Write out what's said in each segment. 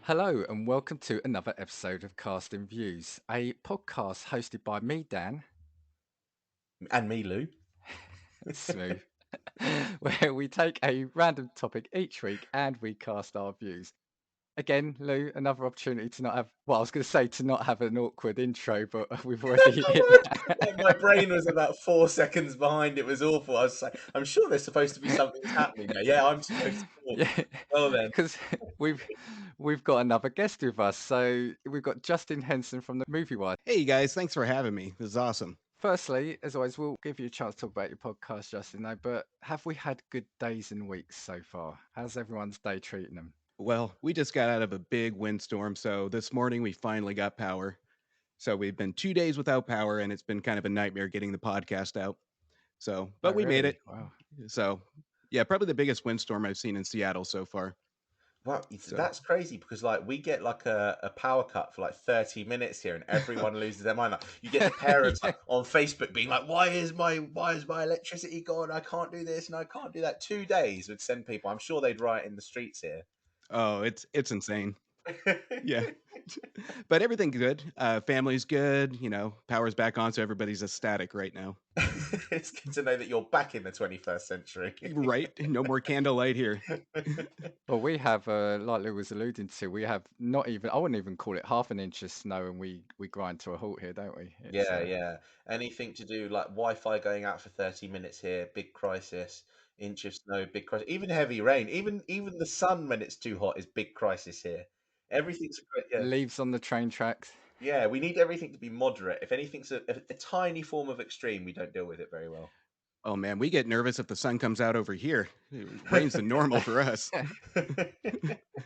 Hello, and welcome to another episode of Casting Views, a podcast hosted by me, Dan, And me, Lou. Smooth, where we take a random topic each week and we cast our views. Again, Lou, another opportunity to not have, well, I was going to say to not have an awkward intro, but we've already hit that. My brain was about 4 seconds behind. It was awful. I was like, I'm sure there's supposed to be something's happening there. Yeah, I'm supposed to talk. Yeah, Well then. because we've we've got another guest with us. So we've got Justin Henson from the Movie Wire. Hey, you guys, thanks for having me. This is awesome. Firstly, as always, we'll give you a chance to talk about your podcast, Justin, though, but have we had good days and weeks so far? How's everyone's day treating them? Well, we just got out of a big windstorm, so this morning we finally got power. So we've been 2 days without power, and it's been kind of a nightmare getting the podcast out. So, Oh, but we made really? it. Wow. So, yeah, probably the biggest windstorm I've seen in Seattle so far. Well, So, that's crazy because like we get like a power cut for like 30 minutes here and everyone loses their mind. Like, you get the parents Yeah. like, on Facebook being like, why is my electricity gone? I can't do this and I can't do that. 2 days would send people. I'm sure they'd riot in the streets here. oh, it's insane. Yeah, but everything's good. Family's good. Power's back on, so everybody's ecstatic right now. It's good to know that you're back in the 21st century. Right? No more candlelight here. Well, we have, like Lou was alluding to, we have not even, I wouldn't even call it half an inch of snow, and we grind to a halt here, don't we? It's Yeah, yeah. Anything to do like Wi-Fi going out for 30 minutes here, big crisis. Inch of snow, big crisis. Even heavy rain, even the sun when it's too hot is big crisis here. Everything's yeah, leaves on the train tracks. yeah. We need everything to be moderate. If anything's a tiny form of extreme, we don't deal with it very well. Oh man, we get nervous if the sun comes out over here. Rain's the normal for us.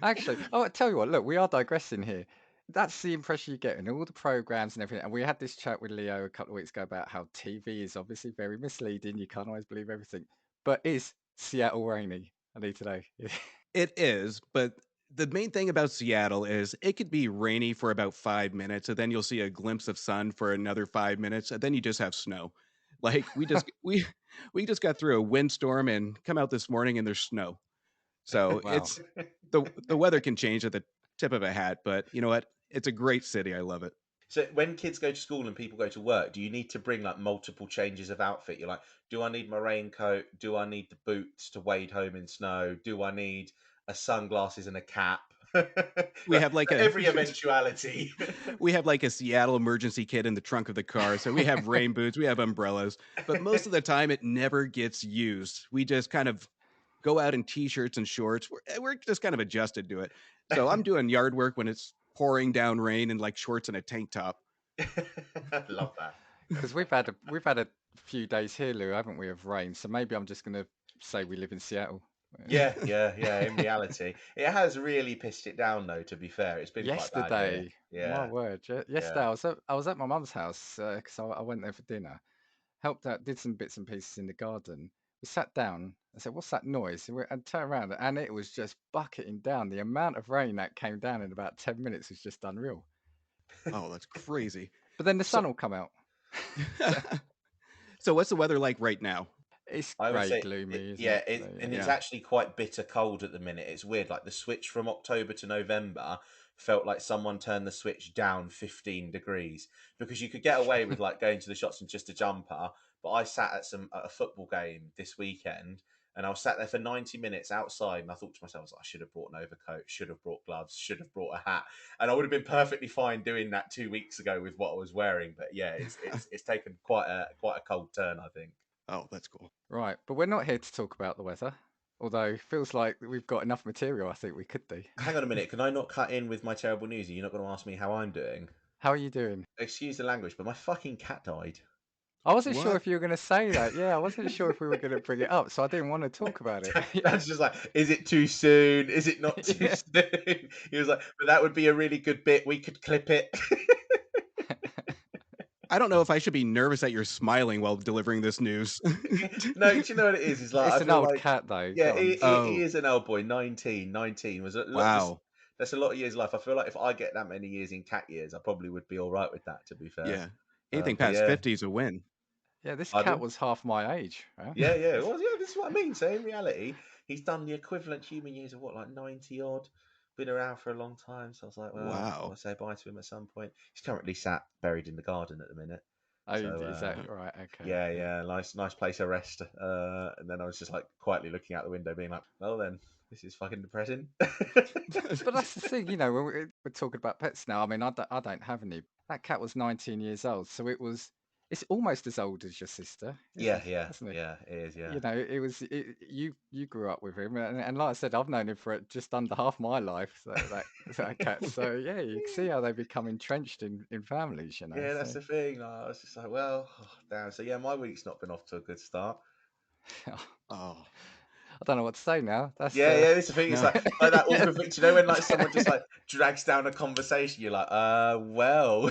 Actually, oh, I tell you what, look, we are digressing here. That's the impression you get in all the programs and everything. And we had this chat with Leo a couple of weeks ago about how TV is obviously very misleading. You can't always believe everything. But is Seattle rainy? I need to know. It is, but the main thing about Seattle is it could be rainy for about 5 minutes, and then you'll see a glimpse of sun for another 5 minutes, and then you just have snow. Like we just got through a windstorm and come out this morning and there's snow. So Wow. the weather can change at the tip of a hat, but you know what? It's a great city. I love it. So when kids go to school and people go to work, do you need to bring like multiple changes of outfit? You're like, do I need my raincoat? Do I need the boots to wade home in snow? Do I need a sunglasses and a cap? We Like, have like for a every eventuality. we have like a Seattle emergency kit in the trunk of the car. So we have rain boots, we have umbrellas, but most of the time it never gets used. We just kind of go out in t-shirts and shorts. We're just kind of adjusted to it. So I'm doing yard work when it's pouring down rain in like shorts and a tank top. Love that. Because we've had a few days here, Lou, haven't we, of rain? So maybe I'm just gonna say we live in Seattle. Yeah, yeah, yeah. In reality, it has really pissed it down, though. To be fair, it's been quite bad here. Yesterday, my Yeah, word, yesterday yeah. I was at my mum's house because I went there for dinner. Helped out, did some bits and pieces in the garden. We sat down. I said, "What's that noise?" And turned around, and it was just bucketing down. The amount of rain that came down in about 10 minutes was just unreal. Oh, that's crazy. But then the So sun will come out. so what's the weather like right now? It's I would grey, say, gloomy, isn't yeah, it? So, and yeah. it's Yeah. actually quite bitter cold at the minute. It's weird. Like the switch from October to November felt like someone turned the switch down 15 degrees because you could get away with like going to the shops in just a jumper. But I sat at a football game this weekend and I was sat there for 90 minutes outside and I thought to myself, I was like, I should have brought an overcoat, should have brought gloves, should have brought a hat. And I would have been perfectly fine doing that 2 weeks ago with what I was wearing. But yeah, it's taken quite a cold turn, I think. Oh, that's cool. Right, but we're not here to talk about the weather. Although it feels like we've got enough material. I think we could do. Hang on a minute. Can I not cut in with my terrible news? Are you not going to ask me how I'm doing? How are you doing? Excuse the language, but my fucking cat died. I wasn't sure What? if you were going to say that. Yeah, I wasn't sure if we were going to bring it up, so I didn't want to talk about it. That's just like, is it too soon? Is it not too Yeah. soon? He was like, but that would be a really good bit. We could clip it. I don't know if I should be nervous that you're smiling while delivering this news. No, do you know what it is? It's like, It's I an feel old like, cat, though. yeah, Go on. he Oh, is an old boy. 19 was a lot. wow. That's a lot of years of life. I feel like if I get that many years in cat years, I probably would be all right with that. To be fair, Yeah. Anything but past yeah, 50 is a win. Yeah, this cat pardon. was half my age. Huh? Yeah, yeah. Well, yeah, this is what I mean. So in reality, he's done the equivalent human years of what, like 90 odd. been around for a long time. So I was like, well, I Wow. want to say bye to him at some point. He's currently sat buried in the garden at the minute. Oh, So is that right? Okay. yeah, nice place of rest. And then I was just like quietly looking out the window, being like, well then, this is fucking depressing. But that's the thing, when we're talking about pets now. I mean, I don't have any. That cat was 19 years old, so it's almost as old as your sister, Yeah, isn't it? it is, yeah. It was you grew up with him, and like I said, I've known him for just under half my life. That cat. So yeah, you can see how they become entrenched in families. Yeah, that's So the thing. Like, I was just like, well, damn. So yeah, my week's not been off to a good start. Oh, I don't know what to say now. That's Yeah, that's the thing. It's no. like that awkward thing. Do you know when like someone just yeah. like drags down a conversation? You're like, well.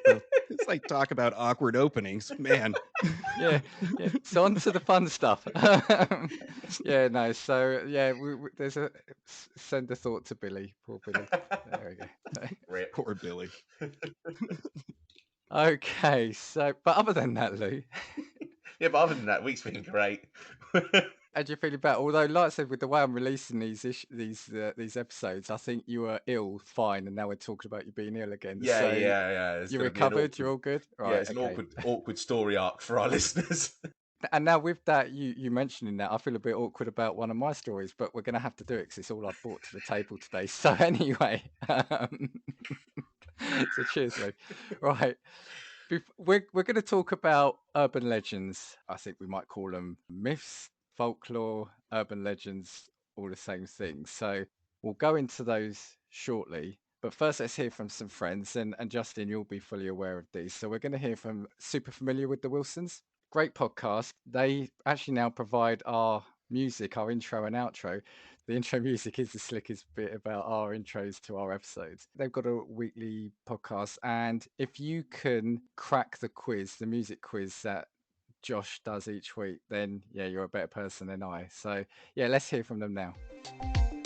Well, it's like talk about awkward openings, man. Yeah, yeah. So on to the fun stuff. Yeah, no. So yeah, there's send a thought to Billy. Poor Billy. There we go. Rip. Poor Billy. Okay, so but other than that, Lou, Yeah, but other than that, week's been great. how do you feel about? Although, like I said, with the way I'm releasing these episodes, I think you were ill, fine, and now we're talking about you being ill again. Yeah. So It's you going to be an recovered. You're awkward. all good, Yeah, right? it's an Okay. awkward story arc for our listeners. And now with that, you mentioning that, I feel a bit awkward about one of my stories, but we're going to have to do it because it's all I've brought to the table today. So anyway, so cheers, Lou. Right, we're going to talk about urban legends. I think we might call them myths, folklore, urban legends, all the same thing. So we'll go into those shortly. But first, let's hear from some friends. And Justin, you'll be fully aware of these. So we're going to hear from Super Familiar with the Wilsons. Great podcast. They actually now provide our music, our intro and outro. The intro music is the slickest bit about our intros to our episodes. They've got a weekly podcast, and if you can crack the quiz, the music quiz that Josh does each week, then yeah, you're a better person than I. So yeah, let's hear from them now.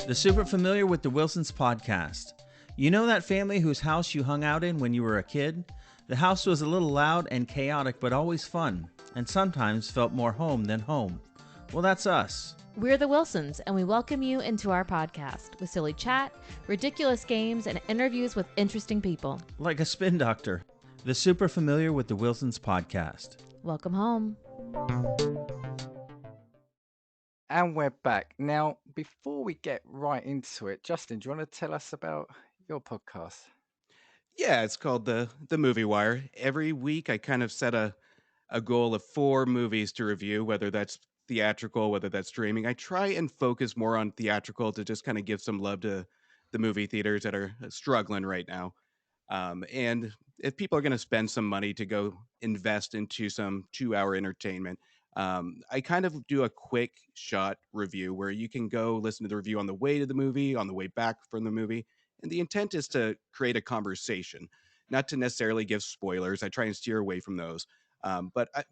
The Super Familiar with the Wilsons podcast. You know that family whose house you hung out in when you were a kid? The house was a little loud and chaotic, but always fun, and sometimes felt more home than home. Well, that's us. We're the Wilsons, and we welcome you into our podcast with silly chat, ridiculous games, and interviews with interesting people. Like a spin doctor. The Super Familiar with the Wilsons podcast. Welcome home. And we're back. Now, before we get right into it, Justin, do you want to tell us about your podcast? Yeah, it's called the Movie Wire. Every week I kind of set a goal of 4 movies to review, whether that's theatrical, whether that's streaming. I try and focus more on theatrical to just kind of give some love to the movie theaters that are struggling right now. And if people are going to spend some money to go invest into some 2-hour entertainment, I kind of do a quick shot review where you can go listen to the review on the way to the movie, on the way back from the movie. And the intent is to create a conversation, not to necessarily give spoilers. I try and steer away from those.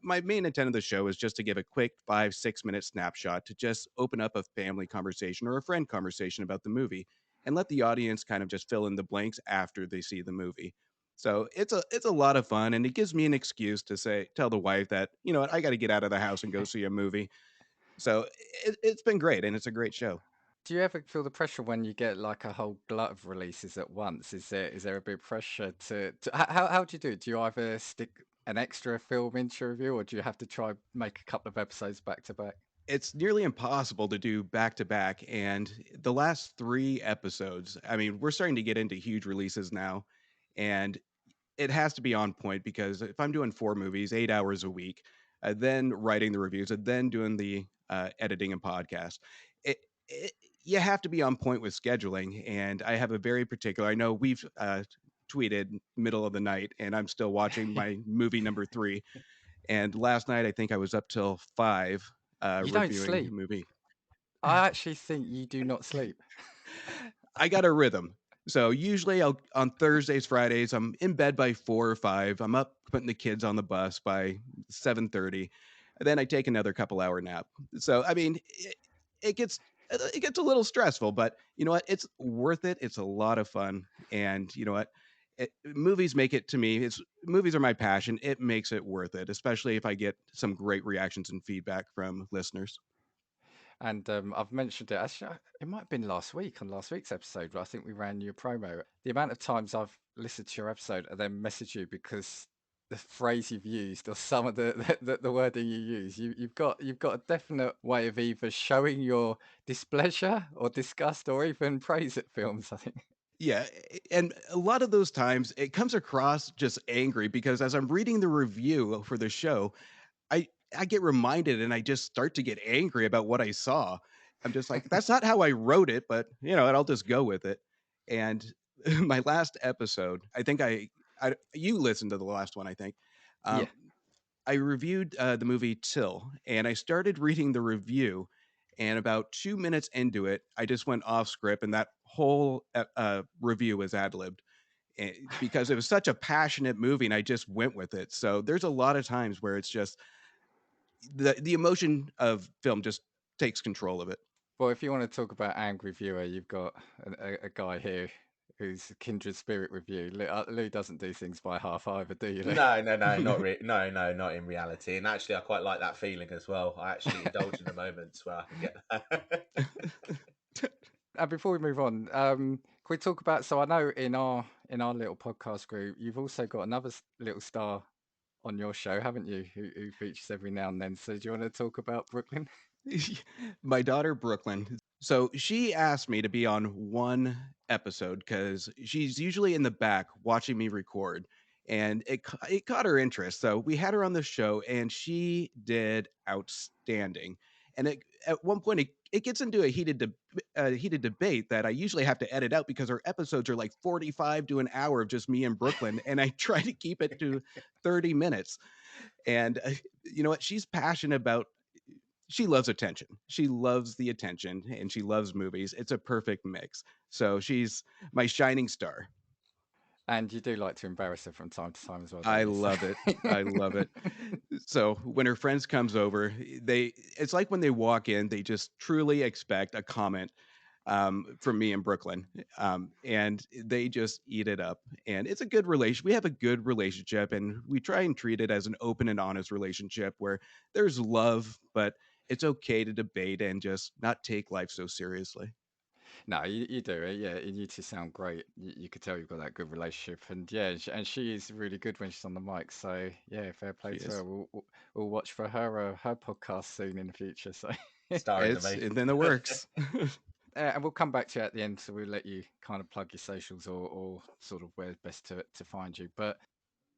My main intent of the show is just to give a quick 5-6 minute snapshot to just open up a family conversation or a friend conversation about the movie and let the audience kind of just fill in the blanks after they see the movie. So it's a lot of fun, and it gives me an excuse to tell the wife that, you know what, I got to get out of the house and go see a movie. So it's been great, and it's a great show. Do you ever feel the pressure when you get like a whole glut of releases at once? Is there a big pressure to how do you do it? Do you either stick an extra film into your review, or do you have to try make a couple of episodes back to back? It's nearly impossible to do back to back, and the last 3 episodes, I mean, we're starting to get into huge releases now, and it has to be on point because if I'm doing 4 movies, 8 hours a week, then writing the reviews, and then doing the editing and podcast, it, you have to be on point with scheduling. And I have a very particular. I know we've tweeted middle of the night, and I'm still watching my movie number 3. And last night, I think I was up till 5 You don't reviewing a sleep. movie. I actually think you do not sleep. I got a rhythm. So usually on Thursdays, Fridays, I'm in bed by 4 or 5. I'm up putting the kids on the bus by 7:30. And then I take another couple hour nap. So I mean, it gets a little stressful, but you know what? It's worth it. It's a lot of fun, and you know what? Movies make it to me. Movies are my passion. It makes it worth it, especially if I get some great reactions and feedback from listeners. And I've mentioned it. Actually, it might have been last week on last week's episode, but I think we ran your promo. The amount of times I've listened to your episode and then messaged you because the phrase you've used or some of the wording you use, you've got a definite way of either showing your displeasure or disgust or even praise at films, I think. Yeah, and a lot of those times it comes across just angry because as I'm reading the review for the show, I I get reminded and I just start to get angry about what I saw. I'm just like, that's not how I wrote it, but you know, and I'll just go with it. And my last episode, I think I you listened to the last one, I think. Yeah. Um, I reviewed the movie Till, and I started reading the review, and about 2 minutes into it, I just went off script, and that whole review was ad libbed because it was such a passionate movie, and I just went with it. So there's a lot of times where it's just the emotion of film just takes control of it. Well, if you want to talk about angry viewer, you've got a guy here who's a kindred spirit with you. Lou doesn't do things by half either, do you, Lou? No, no, no, no, not in reality. And actually, I quite like that feeling as well. I actually indulge in the moments where I can get that. And before we move on, can we talk about? So I know in our little podcast group, you've also got another little star on your show, haven't you? Who features every now and then. So do you want to talk about Brooklyn? My daughter Brooklyn. So she asked me to be on one episode because she's usually in the back watching me record, and it caught her interest. So we had her on the show, and she did outstanding. And at one point, it gets into a heated debate that I usually have to edit out because our episodes are like 45 to an hour of just me and Brooklyn, and I try to keep it to 30 minutes. And you know what? She's passionate about she loves attention. She loves the attention and she loves movies. It's a perfect mix. So she's my shining star. And you do like to embarrass her from time to time as well, I don't you? love it. I love it. So when her friends comes over, it's like when they walk in, they just truly expect a comment from me in Brooklyn. And they just eat it up. And it's a good relation. We have a good relationship and we try and treat it as an open and honest relationship where there's love, but it's okay to debate and just not take life so seriously. No, you do it. Yeah, you two sound great. You could tell you've got that good relationship, and yeah, and she is really good when she's on the mic. So yeah, fair play She to her. is. We'll watch for her podcast soon in the future. So Star in the It's making. in the works. and we'll come back to you at the end. So we'll let you kind of plug your socials or sort of where's best to find you. But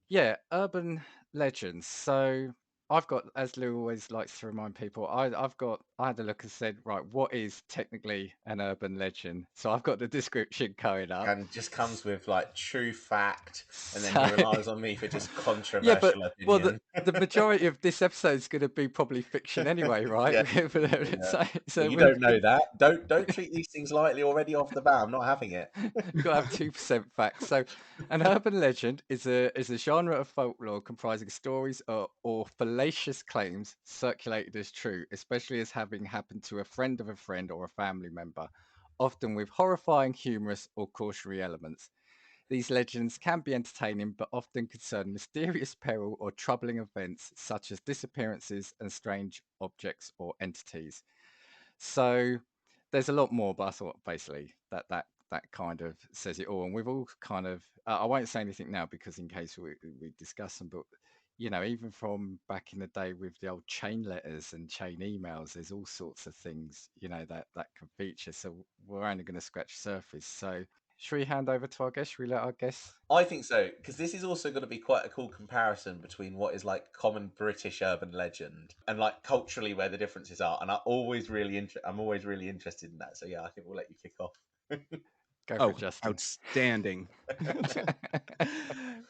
yeah, urban legends. So I've got, as Lou always likes to remind people, I had a look and said, right, what is technically an urban legend? So I've got the description going up. And just comes with like true fact, and then he So relies on me for just yeah, but controversial well, opinion. the majority of this episode is going to be probably fiction anyway, right? Yeah, So, yeah. so Well, you we've don't know that. Don't treat these things lightly already off the bat. I'm not having it. You've got to have 2% facts. So, an urban legend is a genre of folklore comprising stories or fallacious claims circulated as true, especially as having happened to a friend of a friend or a family member, often with horrifying, humorous, or cautionary elements. These legends can be entertaining, but often concern mysterious peril or troubling events such as disappearances and strange objects or entities. So there's a lot more, but I thought basically that kind of says it all. And we've all kind of I won't say anything now because in case we discuss them, but even from back in the day with the old chain letters and chain emails, there's all sorts of things that can feature. So we're only going to scratch the surface. So should we hand over to our guest? Should we let our guest? I think so, because this is also going to be quite a cool comparison between what is like common British urban legend and like culturally where the differences are. And I'm always really interested in that. So yeah, I think we'll let you kick off. Go for Oh, it, Justin. outstanding.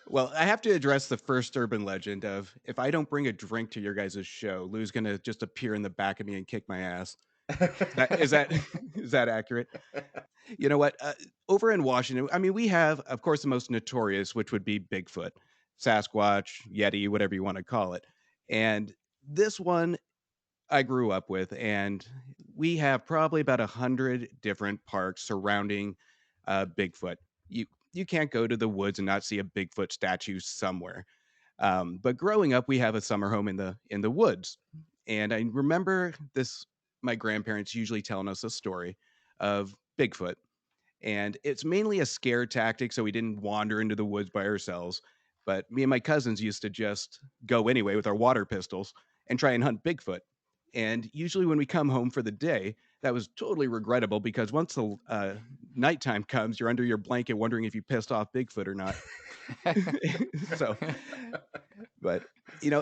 Well, I have to address the first urban legend of if I don't bring a drink to your guys' show, Lou's gonna just appear in the back of me and kick my ass. Is that is that accurate? You know what? Over in Washington, I mean, we have, of course, the most notorious, which would be Bigfoot, Sasquatch, Yeti, whatever you want to call it. And this one I grew up with, and we have probably about 100 different parks surrounding Bigfoot. You can't go to the woods and not see a Bigfoot statue somewhere. But growing up, we have a summer home in the woods, and I remember this. my grandparents usually telling us a story of Bigfoot. And it's mainly a scare tactic, so we didn't wander into the woods by ourselves. But me and my cousins used to just go anyway with our water pistols and try and hunt Bigfoot. And usually, when we come home for the day, that was totally regrettable because once the nighttime comes, you're under your blanket wondering if you pissed off Bigfoot or not. So, but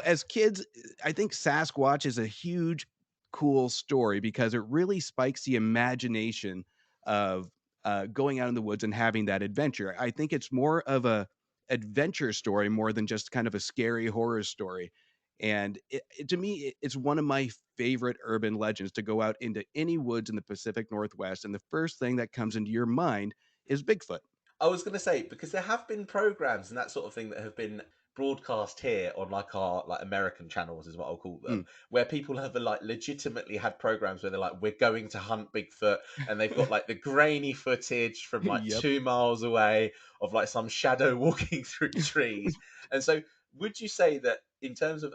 as kids, I think Sasquatch is a huge, cool story because it really spikes the imagination of going out in the woods and having that adventure. I think it's more of a adventure story more than just kind of a scary horror story. And to me, it's one of my favorite urban legends to go out into any woods in the Pacific Northwest, and the first thing that comes into your mind is Bigfoot. I was going to say, because there have been programs and that sort of thing that have been broadcast here on like our like American channels is what I'll call them, Mm. where people have like legitimately had programs where they're like, we're going to hunt Bigfoot, and they've got like the grainy footage from like Yep. 2 miles away of like some shadow walking through trees. And so would you say that in terms of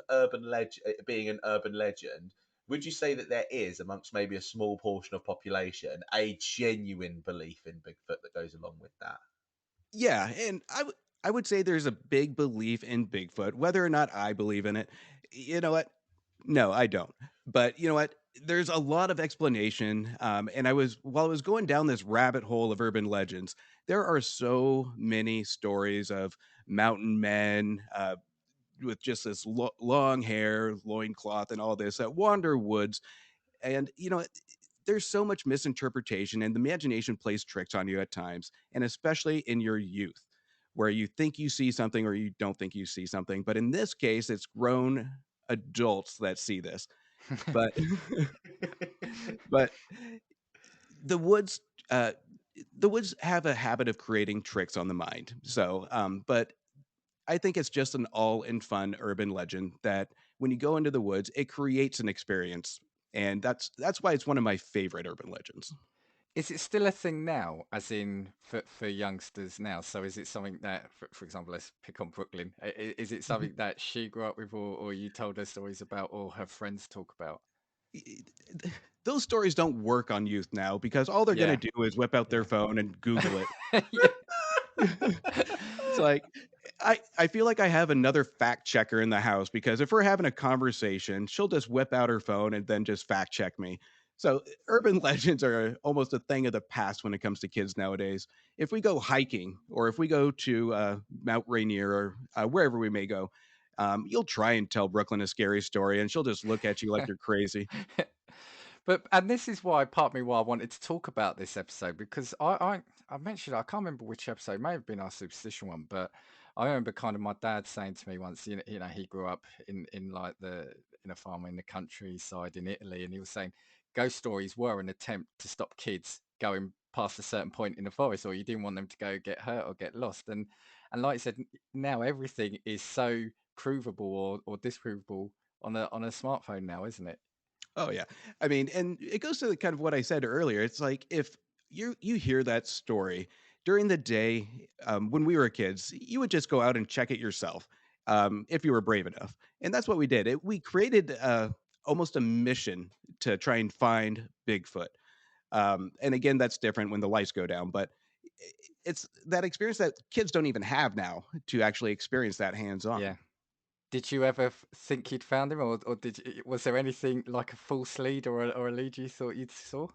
being an urban legend, would you say that there is amongst maybe a small portion of population a genuine belief in Bigfoot that goes along with that? Yeah, and I would say there's a big belief in Bigfoot. Whether or not I believe in it, you know what? No, I don't. But you know what? There's a lot of explanation. And while I was going down this rabbit hole of urban legends, there are so many stories of mountain men with just this long hair, loincloth, and all this that wander woods. And there's so much misinterpretation, and the imagination plays tricks on you at times, and especially in your youth, where you think you see something or you don't think you see something. But in this case, it's grown adults that see this. But but the woods uh the woods have a habit of creating tricks on the mind. So but I think it's just an all in fun urban legend that when you go into the woods, it creates an experience. And that's why it's one of my favorite urban legends. Is it still a thing now, as in for youngsters now? So is it something that, for example, let's pick on Brooklyn. Is it Mhm. something that she grew up with, or you told her stories about, or her friends talk about? Those stories don't work on youth now because all they're Yeah, gonna do is whip out their yeah, phone and Google it. yeah. It's like I feel like I have another fact checker in the house because if we're having a conversation, she'll just whip out her phone and then just fact check me. So urban legends are almost a thing of the past when it comes to kids nowadays. If we go hiking or if we go to Mount Rainier or wherever we may go, you'll try and tell Brooklyn a scary story and she'll just look at you like you're crazy. But and this is why part of me why I wanted to talk about this episode, because I mentioned, I can't remember which episode, it may have been our superstition one, but I remember kind of my dad saying to me once, he grew up in like in a farm in the countryside in Italy, and he was saying ghost stories were an attempt to stop kids going past a certain point in the forest, or you didn't want them to go get hurt or get lost. And like I said, now everything is so provable or disprovable on a smartphone now, isn't it? Oh yeah. I mean, and it goes to the kind of what I said earlier. It's like if you hear that story during the day, when we were kids, you would just go out and check it yourself, if you were brave enough. And that's what we did. We created almost a mission to try and find Bigfoot. And again, that's different when the lights go down, but it's that experience that kids don't even have now to actually experience that hands on. Yeah. Did you ever think you'd found him, or was there anything like a false lead or a lead you thought you'd saw?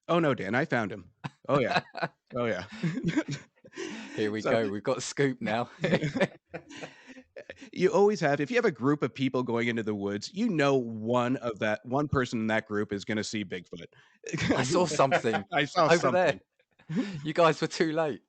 Oh no, Dan, I found him. Oh yeah. Oh yeah. Here we So go. We've got a scoop now. you always have if you have a group of people going into the woods, one person in that group is gonna see Bigfoot. I saw something I saw over there. something. You guys were too late.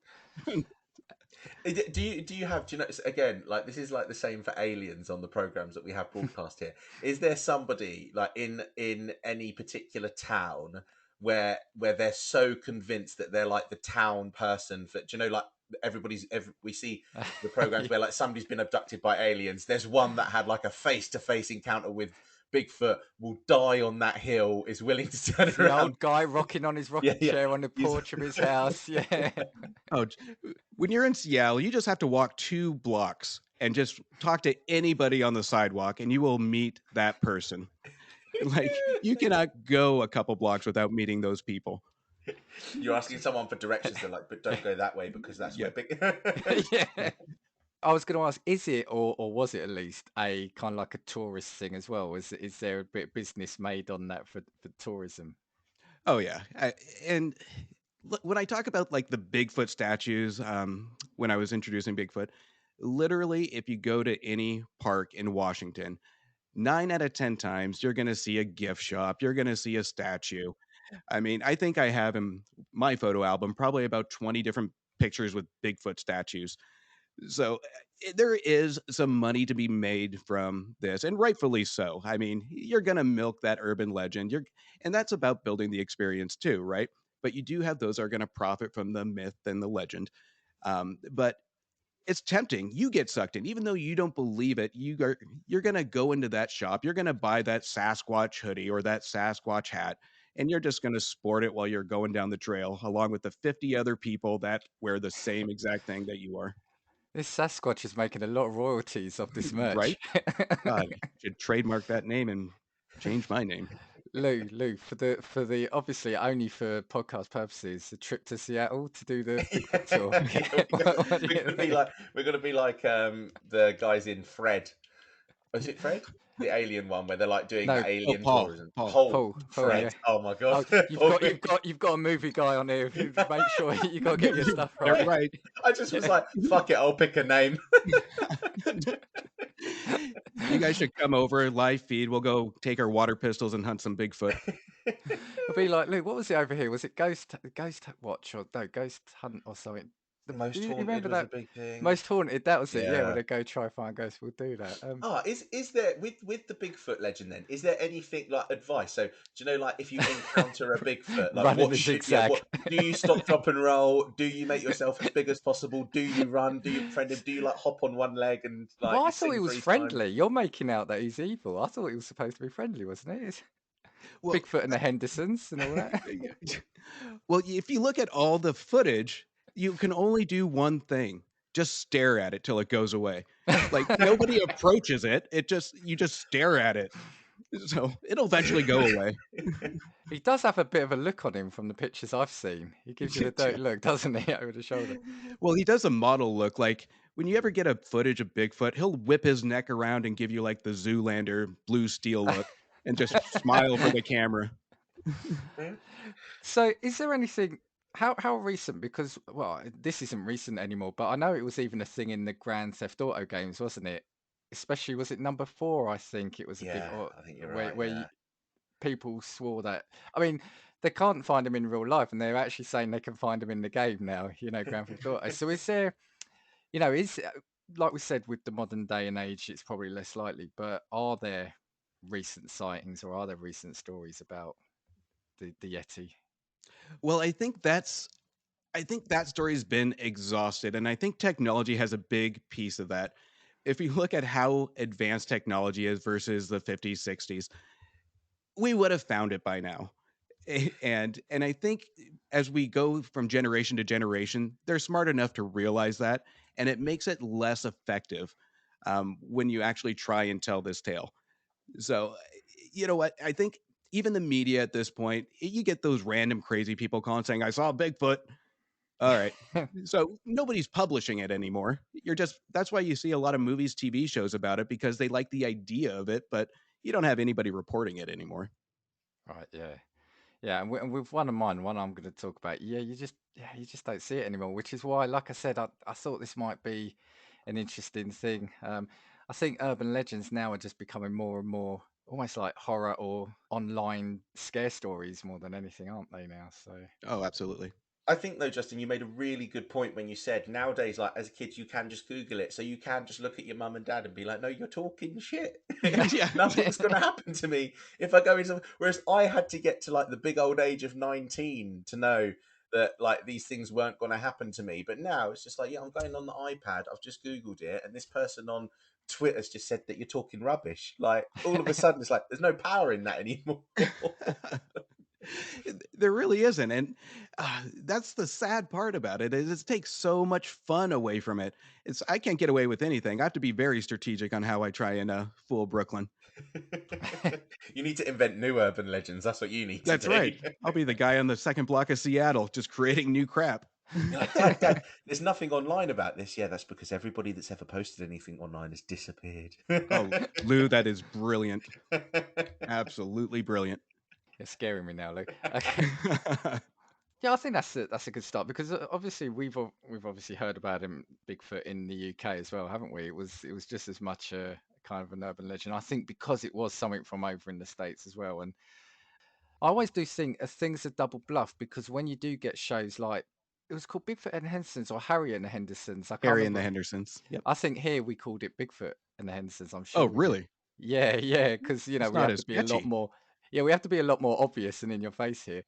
Do you have, do you know, again, like this is like the same for aliens on the programs that we have broadcast here. Is there somebody like in any particular town where they're so convinced that they're like the town person for, do you know, like we see the programs where like somebody's been abducted by aliens. There's one that had like a face-to-face encounter with Bigfoot, will die on that hill, is willing to turn It's the around. old guy rocking on his Yeah, rocking yeah. chair on the He's porch of his house. Yeah. Oh, when you're in Seattle, you just have to walk 2 blocks and just talk to anybody on the sidewalk, and you will meet that person. Like, you cannot go a couple blocks without meeting those people. You're asking someone for directions. They're like, but don't go that way because that's Yeah. where big. Yeah. I was going to ask, is it or was it at least a kind of like a tourist thing as well? Is there a bit of business made on that for tourism? Oh yeah, and when I talk about like the Bigfoot statues, when I was introducing Bigfoot, literally, if you go to any park in Washington, 9 out of 10 times you're going to see a gift shop, you're going to see a statue. I mean, I think I have in my photo album probably about 20 different pictures with Bigfoot statues. So there is some money to be made from this, and rightfully so. I mean, you're going to milk that urban legend. And that's about building the experience too, right? But you do have those that are going to profit from the myth and the legend. But it's tempting. You get sucked in, even though you don't believe it. You're going to go into that shop. You're going to buy that Sasquatch hoodie or that Sasquatch hat, and you're just going to sport it while you're going down the trail, along with the 50 other people that wear the same exact thing that you are. This Sasquatch is making a lot of royalties off this merch. Right? God, should trademark that name and change my name. Lou, for the obviously only for podcast purposes, the trip to Seattle to do the Bigfoot tour. Yeah, we're gonna be like the guys in Fred. Is it Fred? The alien one where they're like doing No, the alien Paul, tourism. Paul. Fred. Yeah. Oh my god. Oh, you've got a movie guy on here. Make sure you got to get your stuff They're right. right. I just was like, fuck it, I'll pick a name. You guys should come over live feed. We'll go take our water pistols and hunt some Bigfoot. I'll be like, Luke, what was it over here? Was it Ghost Watch or no Ghost Hunt or something? Most You Haunted remember was that? a big thing. Most Haunted, that was it. Yeah, Yeah. when they go try find ghosts, we'll do that. Is there with the Bigfoot legend then? Is there anything like advice? So do you know, like if you encounter a Bigfoot, like Run in what the should zigzag. do you stop, drop, and roll? Do you make yourself as big as possible? Do you run? Do you befriend him? Do you like hop on one leg and like Well, I you thought sing he was 3 friendly. times? You're making out that he's evil. I thought he was supposed to be friendly, wasn't it? Well, Bigfoot and the Hendersons and all that. well, if you look at all the footage, you can only do one thing: just stare at it till it goes away. Like nobody approaches it; you just stare at it, so it'll eventually go away. He does have a bit of a look on him from the pictures I've seen. He gives you the dirty look, doesn't he, over the shoulder? Well, he does a model look. Like when you ever get a footage of Bigfoot, he'll whip his neck around and give you like the Zoolander blue steel look, and just smile for the camera. So, is there anything? How recent? Because this isn't recent anymore. But I know it was even a thing in the Grand Theft Auto games, wasn't it? Especially was it number 4? I think it was a big. Yeah, Or, I think you're where right. where Yeah. people swore that. I mean, they can't find him in real life, and they're actually saying they can find him in the game now. Grand Theft Auto. So, is there? Is like we said with the modern day and age, it's probably less likely. But are there recent sightings or are there recent stories about the Yeti? Well, I think that story's been exhausted, and I think technology has a big piece of that. If you look at how advanced technology is versus the 50s, 60s, we would have found it by now. And I think as we go from generation to generation, they're smart enough to realize that, and it makes it less effective when you actually try and tell this tale. So, you know what? I think even the media at this point, you get those random crazy people calling saying, "I saw Bigfoot." All right. So nobody's publishing it anymore. That's why you see a lot of movies, TV shows about it, because they like the idea of it, but you don't have anybody reporting it anymore. Right, yeah. Yeah, and with one of mine, one I'm going to talk about, you just don't see it anymore, which is why, like I said, I thought this might be an interesting thing. I think urban legends now are just becoming more and more almost like horror or online scare stories more than anything, aren't they now? So, Oh, absolutely. I think though, Justin, you made a really good point when you said nowadays, like as a kid, you can just Google it, so you can just look at your mum and dad and be like, "No, you're talking shit. Yeah. Nothing's going to happen to me if I go into." Whereas I had to get to like the big old age of 19 to know that like these things weren't going to happen to me. But now it's just like, yeah, I'm going on the iPad. I've just Googled it, and this person on Twitter's just said that you're talking rubbish. Like all of a sudden, it's like there's no power in that anymore. There really isn't, and that's the sad part about it. Is it takes so much fun away from it. I can't get away with anything. I have to be very strategic on how I try and fool Brooklyn. You need to invent new urban legends. That's what you need to That's do. right. I'll be the guy on the second block of Seattle, just creating new crap. You're like, Dad, there's nothing online about this. Yeah, that's because everybody that's ever posted anything online has disappeared. Oh, Lou, that is brilliant. Absolutely brilliant. You're scaring me now, Lou. Okay. Yeah, I think that's a good start because obviously we've obviously heard about him Bigfoot in the UK as well, haven't we? It was just as much a kind of an urban legend. I think because it was something from over in the States as well. And I always do think things are double bluff because when you do get shows like it was called Bigfoot and the Hendersons or Harry and the Hendersons, I can't Harry and the remember. Hendersons. Yep. I think here we called it Bigfoot and the Hendersons. I'm Oh, sure we did. really? Yeah, because It's we not have as to be a lot sketchy. more. Yeah, we have to be a lot more obvious and in your face here.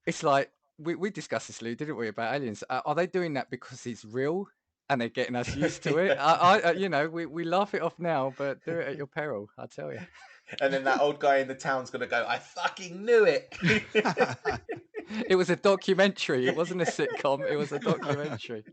It's like we discussed this, Lou, didn't we, about aliens? Are they doing that because it's real and they're getting us used to it? We laugh it off now, but do it at your peril, I tell you. And then that old guy in the town's going to go, I fucking knew it. It was a documentary. It wasn't a sitcom. It was a documentary.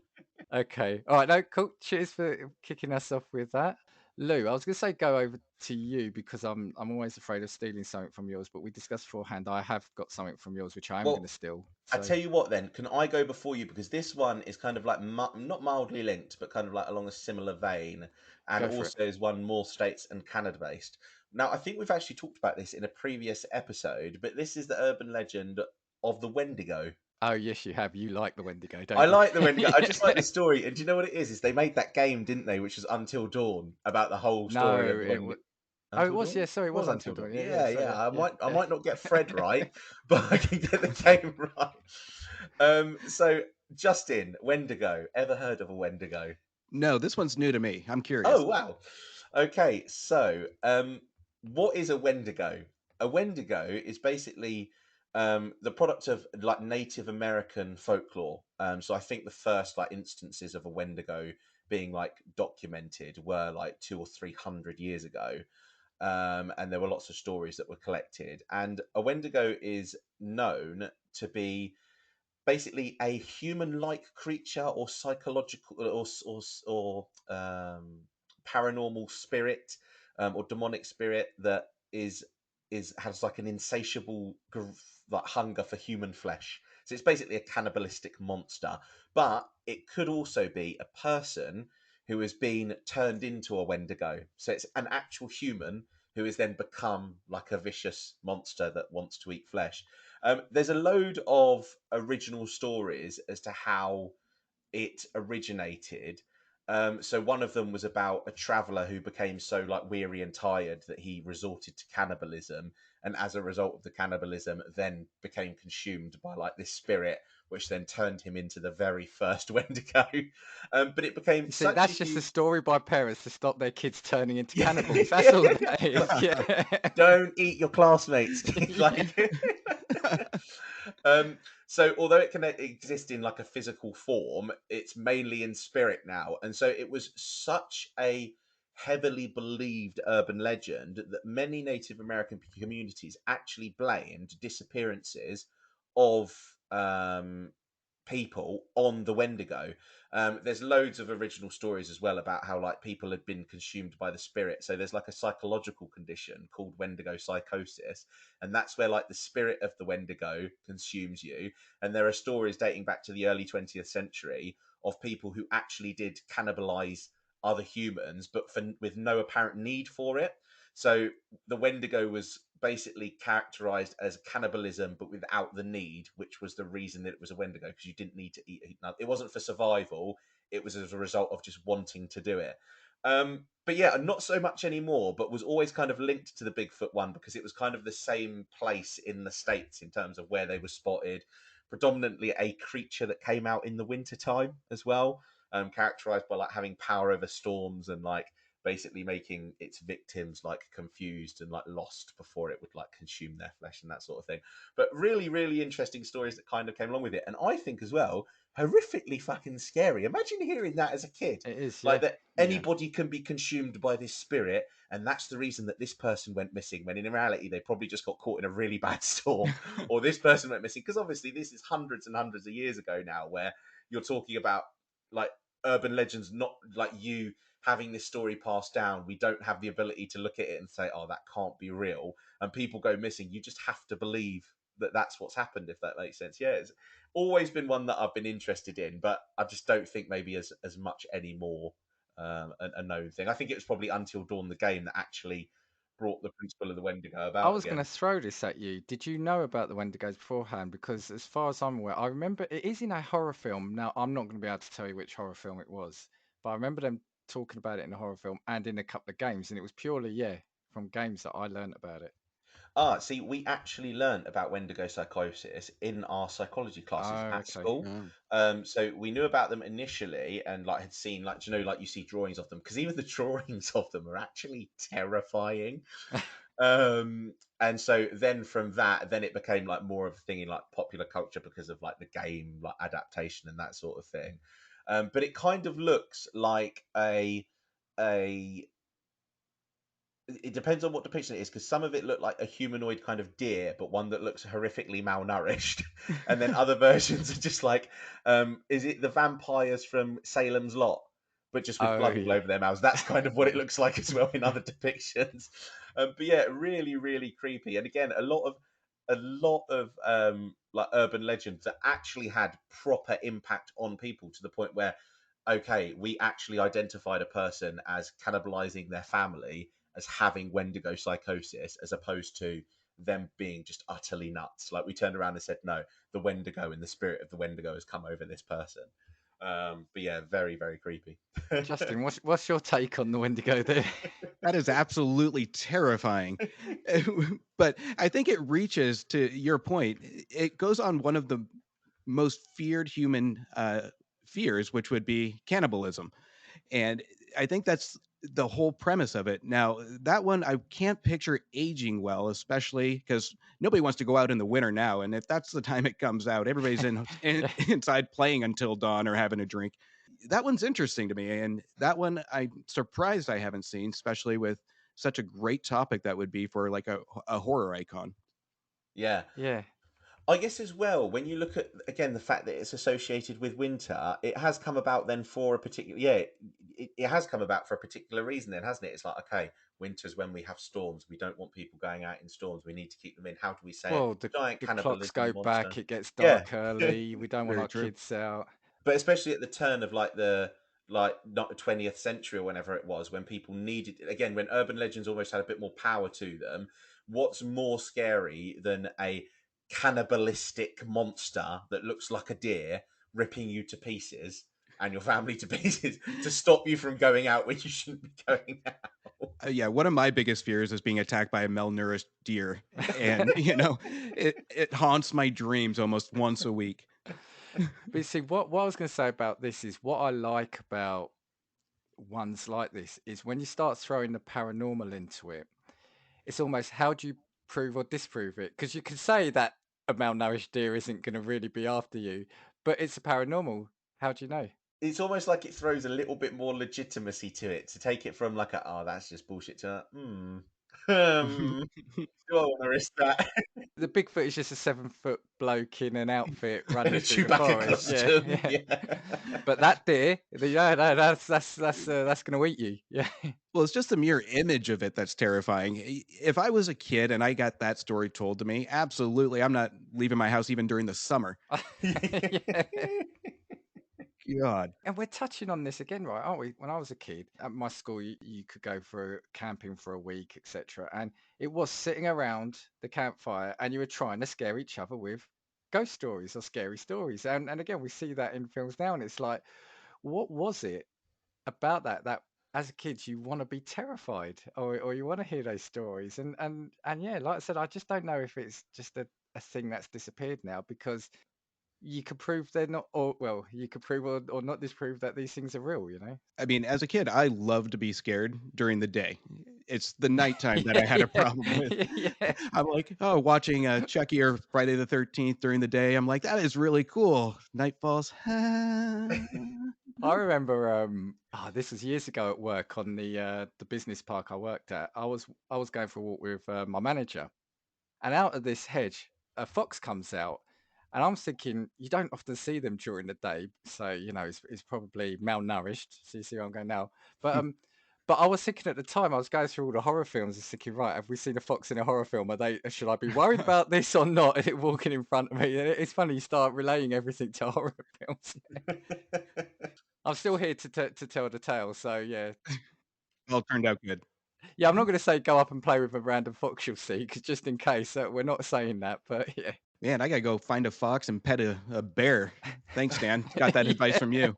Okay. All right. No, cool. Cheers for kicking us off with that. Lou, I was going to say go over to you because I'm always afraid of stealing something from yours, but we discussed beforehand. I have got something from yours which I am going to steal. I So tell you what then, can I go before you? Because this one is kind of like, not mildly linked, but kind of like along a similar vein. And go for it. also is one more states and Canada based. Now, I think we've actually talked about this in a previous episode, but this is the urban legend of the Wendigo. Oh, yes, you have. You like the Wendigo, don't I you? like the Wendigo. I just like the story. And do you know what it is? Is they made that game, didn't they? Which was Until Dawn, about the whole story of No, the it was. Wendigo. Oh, it Until was. Dawn? Yeah, sorry, it It was was Until Until Dawn. Dawn. Yeah, Yeah, sorry, yeah. yeah. I might not get Fred right, but I can get the game right. So Justin, Wendigo. Ever heard of a Wendigo? No, this one's new to me. I'm curious. Oh wow. Okay, so what is a Wendigo? A Wendigo is basically the product of like Native American folklore. So I think the first like instances of a Wendigo being like documented were like 200 or 300 years ago. And there were lots of stories that were collected. And a Wendigo is known to be basically a human-like creature or psychological or paranormal spirit or demonic spirit that is has like an insatiable like hunger for human flesh. So it's basically a cannibalistic monster, but it could also be a person who has been turned into a Wendigo. So it's an actual human who has then become like a vicious monster that wants to eat flesh. There's a load of original stories as to how it originated. So one of them was about a traveller who became so like weary and tired that he resorted to cannibalism, and as a result of the cannibalism, then became consumed by like this spirit, which then turned him into the very first Wendigo. But it became You see, such a that's just a huge. story by parents to stop their kids turning into Yeah. cannibals. That's all that is. Yeah. Don't eat your classmates. Yeah. So although it can exist in like a physical form, it's mainly in spirit now. And so it was such a heavily believed urban legend that many Native American communities actually blamed disappearances of people on the Wendigo. There's loads of original stories as well about how like people had been consumed by the spirit. So there's like a psychological condition called Wendigo psychosis, and that's where like the spirit of the Wendigo consumes you. And there are stories dating back to the early 20th century of people who actually did cannibalize other humans, but with no apparent need for it. So the Wendigo was basically characterized as cannibalism, but without the need, which was the reason that it was a Wendigo, because you didn't need to eat it. It wasn't for survival; it was as a result of just wanting to do it. But yeah, not so much anymore, but was always kind of linked to the Bigfoot one because it was kind of the same place in the States in terms of where they were spotted. Predominantly a creature that came out in the wintertime as well, characterized by like having power over storms and like basically making its victims like confused and like lost before it would like consume their flesh and that sort of thing. But really, really interesting stories that kind of came along with it. And I think as well, horrifically fucking scary. Imagine hearing that as a kid. It is, Like yeah. that Yeah. anybody can be consumed by this spirit, and that's the reason that this person went missing, when in reality they probably just got caught in a really bad storm, or this person went missing. Because obviously this is hundreds and hundreds of years ago now, where you're talking about like urban legends, not like you having this story passed down. We don't have the ability to look at it and say, oh, that can't be real, and people go missing. You just have to believe that that's what's happened, if that makes sense. Yeah, it's always been one that I've been interested in, but I just don't think maybe as much anymore. A known thing. I think it was probably Until Dawn, the game, that actually brought the principle of the Wendigo I about was going again. to throw this at you. Did you know about the Wendigos beforehand? Because as far as I'm aware, I remember it is in a horror film. Now, I'm not going to be able to tell you which horror film it was, but I remember them talking about it in a horror film and in a couple of games, and it was purely, yeah, from games that I learned about it. See, we actually learnt about Wendigo psychosis in our psychology classes Oh, at okay. school. Oh. So we knew about them initially, and like had seen, like, you know, like you see drawings of them, because even the drawings of them are actually terrifying. And so then from that, then it became like more of a thing in like popular culture because of like the game, like adaptation and that sort of thing. But it kind of looks like a it depends on what depiction it is, because some of it looked like a humanoid kind of deer, but one that looks horrifically malnourished. And then other versions are just like, is it the vampires from Salem's Lot, but just with Oh, blood all yeah. over their mouths? That's kind of what it looks like as well in other depictions. But yeah, really, really creepy. And again, a lot of like urban legends that actually had proper impact on people, to the point where, okay, we actually identified a person as cannibalizing their family, as having Wendigo psychosis, as opposed to them being just utterly nuts. Like, we turned around and said, no, the Wendigo and the spirit of the Wendigo has come over this person. But yeah, very, very creepy. Justin, what's your take on the Wendigo there? That is absolutely terrifying. But I think it reaches to your point. It goes on one of the most feared human fears, which would be cannibalism. And I think that's the whole premise of it. Now, that one I can't picture aging well, especially because nobody wants to go out in the winter now. And if that's the time it comes out, everybody's Yeah. inside playing until dawn or having a drink. That one's interesting to me. And that one I'm surprised I haven't seen, especially with such a great topic that would be for like a horror icon. Yeah. Yeah. I guess as well, when you look at, again, the fact that it's associated with winter, it has come about then for a particular, yeah, it has come about for a particular reason then, hasn't it? It's like, okay, winter's when we have storms. We don't want people going out in storms. We need to keep them in. How do we say it? Well, Giant the clocks go cannibalism monster. back, it gets Yeah. dark early. We don't want Very our true. kids out. But especially at the turn of like the, like, not the 20th century or whenever it was, when people needed, again, when urban legends almost had a bit more power to them. What's more scary than a cannibalistic monster that looks like a deer ripping you to pieces and your family to pieces to stop you from going out when you shouldn't be going out? Yeah, one of my biggest fears is being attacked by a malnourished deer, and it haunts my dreams almost once a week. But you see, what I was going to say about this is what I like about ones like this is when you start throwing the paranormal into it, it's almost how do you prove or disprove it? Because you can say that a malnourished deer isn't going to really be after you, but it's a paranormal. How do you know? It's almost like it throws a little bit more legitimacy to it, to take it from like a, oh, that's just bullshit, to do I want to risk that? The Bigfoot is just a 7 foot bloke in an outfit And running a through the Chewbacca forest. Yeah, costume, yeah. yeah. But that deer, yeah, no, that's going to eat you. Yeah. Well, it's just the mere image of it that's terrifying. If I was a kid and I got that story told to me, absolutely, I'm not leaving my house even during the summer. Yeah. God. And we're touching on this again, right? Aren't we? When I was a kid, at my school, you could go for camping for a week, etc. And it was sitting around the campfire, and you were trying to scare each other with ghost stories or scary stories. And again, we see that in films now, and it's like, what was it about that as a kid you want to be terrified, or you want to hear those stories? And yeah, like I said, I just don't know if it's just a thing that's disappeared now, because you could prove they're not, or well, you could prove or not disprove that these things are real. I mean, as a kid, I loved to be scared during the day. It's the nighttime that I had a problem with. Yeah. I'm like, oh, watching Chucky or Friday the 13th during the day. I'm like, that is really cool. Night falls. I remember this was years ago at work on the business park I worked at. I was going for a walk with my manager, and out of this hedge, a fox comes out, and I'm thinking you don't often see them during the day, so it's probably malnourished. So you see where I'm going now. But I was thinking at the time I was going through all the horror films and thinking, right, have we seen a fox in a horror film? Should I be worried about this or not? Is it walking in front of me? And it's funny you start relaying everything to horror films. I'm still here to tell the tale, so yeah. All turned out good. Yeah, I'm not going to say go up and play with a random fox you'll see, because just in case, we're not saying that, but yeah. Man, I gotta go find a fox and pet a bear. Thanks, Dan. Got that advice from you.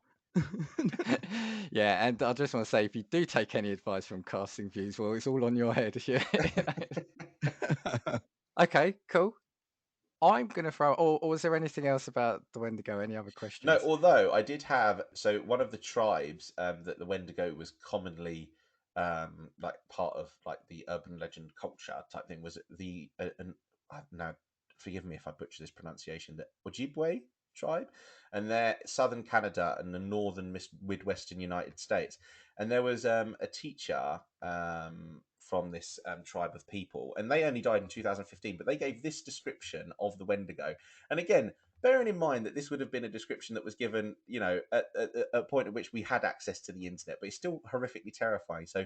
Yeah, and I just want to say, if you do take any advice from Casting Views, well, it's all on your head. Yeah. Okay, cool. I'm going to throw, or was there anything else about the Wendigo? Any other questions? No, although I did have, so one of the tribes that the Wendigo was commonly like part of, like the urban legend culture type thing, was the now forgive me if I butcher this pronunciation, the Ojibwe tribe, and they're southern Canada and the northern Midwestern United States. And there was a teacher from this tribe of people, and they only died in 2015, but they gave this description of the Wendigo. And again, bearing in mind that this would have been a description that was given, at a point at which we had access to the internet, but it's still horrifically terrifying. So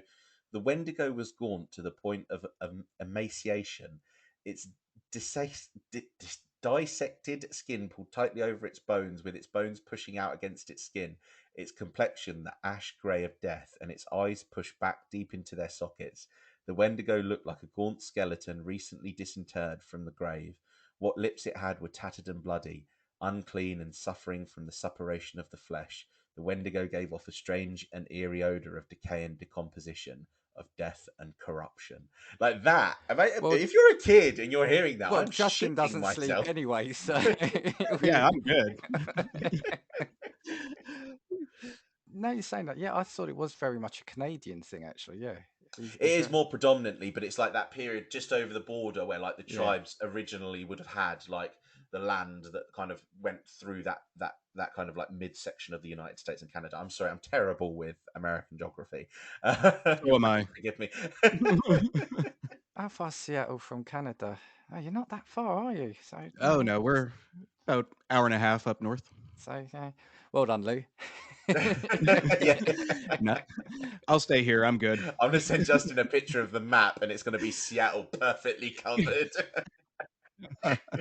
the Wendigo was gaunt to the point of emaciation. Its dissected skin pulled tightly over its bones, with its bones pushing out against its skin, its complexion the ash grey of death, and its eyes pushed back deep into their sockets. The Wendigo looked like a gaunt skeleton recently disinterred from the grave. What lips it had were tattered and bloody, unclean and suffering from the suppuration of the flesh. The Wendigo gave off a strange and eerie odour of decay and decomposition, of death and corruption. Like that. Well, If you're a kid and you're hearing that, well, I'm Justin shitting doesn't myself. sleep anyway, so Yeah, I'm good. No, you're saying that. Yeah, I thought it was very much a Canadian thing, actually. Yeah, It is more predominantly, but it's like that period just over the border where, like, the Yeah. tribes originally would have had, like, the land that kind of went through that kind of like midsection of the United States and Canada. I'm sorry, I'm terrible with American geography. So am I. Forgive me. How far's Seattle from Canada? Oh, you're not that far, are you? So Oh no, we're about hour and a half up north. So well done, Lou. Yeah. No, I'll stay here. I'm good. I'm going to send Justin a picture of the map, and it's going to be Seattle perfectly covered.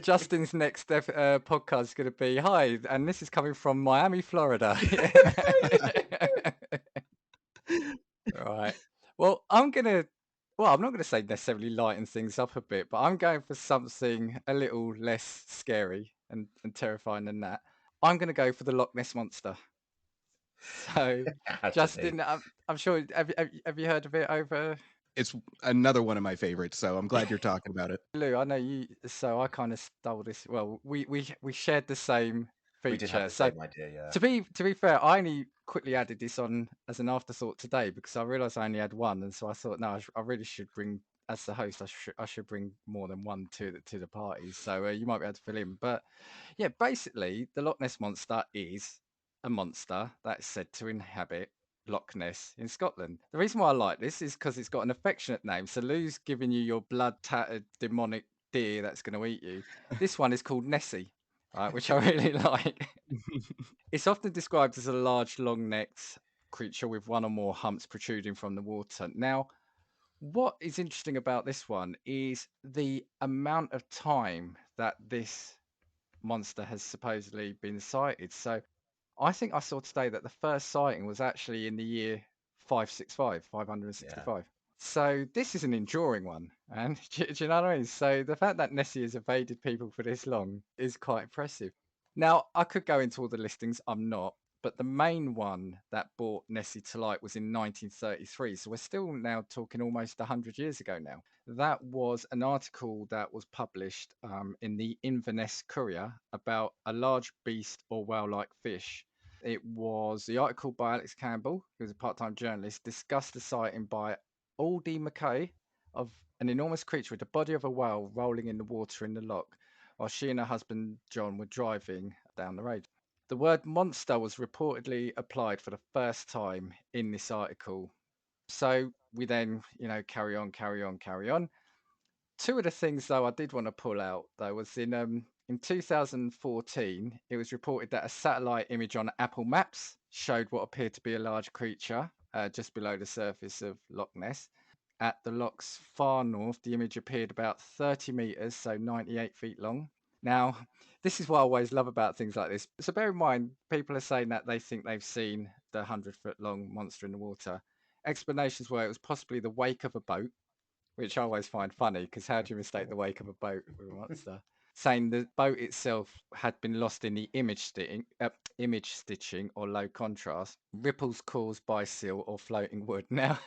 Justin's next podcast is going to be, hi, and this is coming from Miami, Florida. Right. Well, I'm not going to say necessarily lighten things up a bit, but I'm going for something a little less scary and terrifying than that. I'm going to go for the Loch Ness Monster. So, Justin, I'm sure, have you heard of it over? It's another one of my favorites, so I'm glad you're talking about it. Lou, I know you, so I kind of stole this. Well, we shared the same feature. We did have the same idea, yeah. To be fair, I only quickly added this on as an afterthought today because I realised I only had one, and so I thought, no, I really should bring, as the host, I should bring more than one to the party. So you might be able to fill in. But yeah, basically, the Loch Ness Monster is a monster that's said to inhabit Loch Ness in Scotland. The reason why I like this is because it's got an affectionate name. So Lou's giving you your blood-tattered demonic deer that's going to eat you. This one is called Nessie, right, which I really like. It's often described as a large, long-necked creature with one or more humps protruding from the water. Now, what is interesting about this one is the amount of time that this monster has supposedly been sighted. So I think I saw today that the first sighting was actually in the year 565. Yeah. So this is an enduring one, and do you know what I mean? So the fact that Nessie has evaded people for this long is quite impressive. Now, I could go into all the listings, I'm not, but the main one that brought Nessie to light was in 1933. So we're still now talking almost 100 years ago now. That was an article that was published in the Inverness Courier about a large beast or whale-like fish. It was the article by Alex Campbell, who was a part-time journalist, discussed the sighting by Aldi McKay of an enormous creature with the body of a whale rolling in the water in the loch while she and her husband John were driving down the road. The word monster was reportedly applied for the first time in this article. So we then, carry on, carry on, carry on. Two of the things though I did want to pull out though was in 2014 it was reported that a satellite image on Apple Maps showed what appeared to be a large creature just below the surface of Loch Ness. At the loch's far north, the image appeared about 30 meters, so 98 feet long. Now, this is what I always love about things like this. So bear in mind, people are saying that they think they've seen the 100-foot long monster in the water. Explanations were it was possibly the wake of a boat, which I always find funny because how do you mistake the wake of a boat with a monster? Saying the boat itself had been lost in the image stitching or low contrast, ripples caused by seal or floating wood. Now,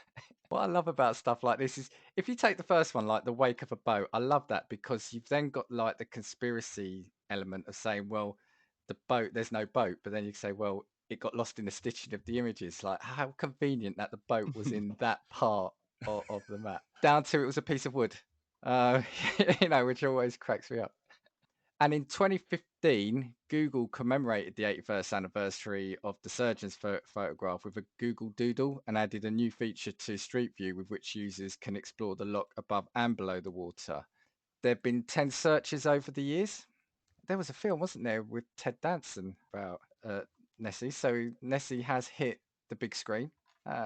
what I love about stuff like this is if you take the first one, like the wake of a boat, I love that because you've then got like the conspiracy element of saying, well, the boat, there's no boat, but then you say, well, it got lost in the stitching of the images. Like how convenient that the boat was in that part of the map. Down to it was a piece of wood, uh, which always cracks me up. And in 2015, Google commemorated the 81st anniversary of the surgeon's photograph with a Google Doodle and added a new feature to Street View with which users can explore the loch above and below the water. There have been 10 searches over the years. There was a film, wasn't there, with Ted Danson about Nessie. So Nessie has hit the big screen.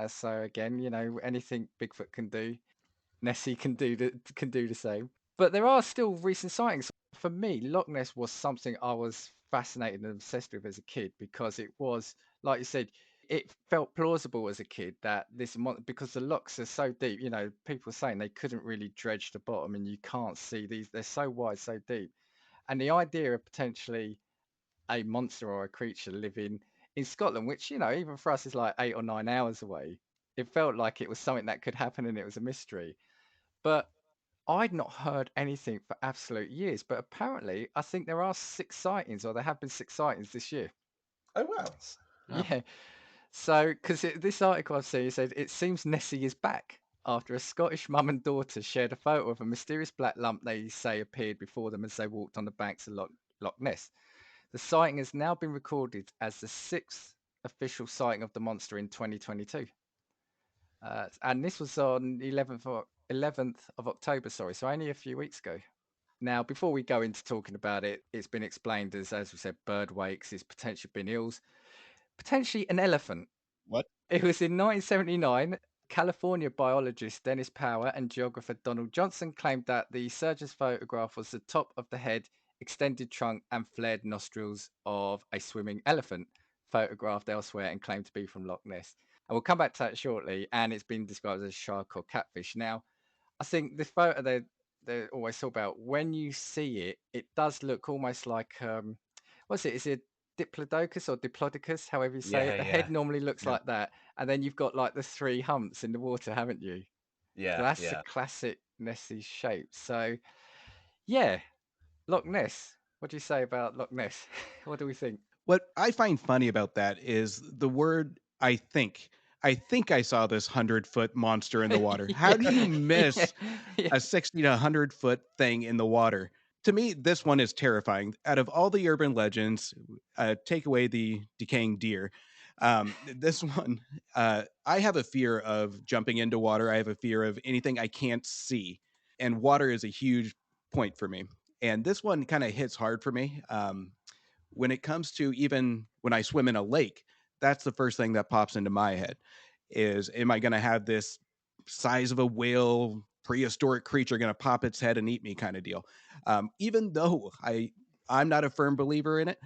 So again, anything Bigfoot can do, Nessie can do the same. But there are still recent sightings. For me, Loch Ness was something I was fascinated and obsessed with as a kid because it was, like you said, it felt plausible as a kid that because the lochs are so deep. People saying they couldn't really dredge the bottom, and you can't see these. They're so wide, so deep, and the idea of potentially a monster or a creature living in Scotland, which even for us is like 8 or 9 hours away. It felt like it was something that could happen, and it was a mystery. But I'd not heard anything for absolute years, but apparently I think there are 6 sightings, or there have been 6 sightings this year. Oh wow. Oh. Yeah. So, because this article I've seen said it seems Nessie is back after a Scottish mum and daughter shared a photo of a mysterious black lump they say appeared before them as they walked on the banks of Loch Ness. The sighting has now been recorded as the 6th official sighting of the monster in 2022. And this was on 11th of October, sorry, so only a few weeks ago. Now, before we go into talking about it, it's been explained as we said, bird wakes, it's potentially been eels, potentially an elephant. What? It was in 1979. California biologist Dennis Power and geographer Donald Johnson claimed that the surgeon's photograph was the top of the head, extended trunk, and flared nostrils of a swimming elephant, photographed elsewhere and claimed to be from Loch Ness. And we'll come back to that shortly. And it's been described as shark or catfish. Now, I think the photo they always talk about when you see it, it does look almost like what's it? Is it Diplodocus or Diplodocus, however you say it? Yeah, The yeah, head normally looks Yeah. like that, and then you've got like the 3 humps in the water, haven't you? So yeah, that's the yeah. classic Nessie shape. So yeah, Loch Ness. What do you say about Loch Ness? What do we think? What I find funny about that is the word I think. I think I saw this 100-foot monster in the water. How do you Yeah, yeah, miss yeah. a 60 to 100-foot thing in the water? To me, this one is terrifying. Out of all the urban legends, take away the decaying deer. This one, I have a fear of jumping into water. I have a fear of anything I can't see, and water is a huge point for me. And this one kind of hits hard for me. When it comes to even when I swim in a lake, that's the first thing that pops into my head is, am I going to have this size of a whale prehistoric creature going to pop its head and eat me kind of deal? Even though I'm not a firm believer in it,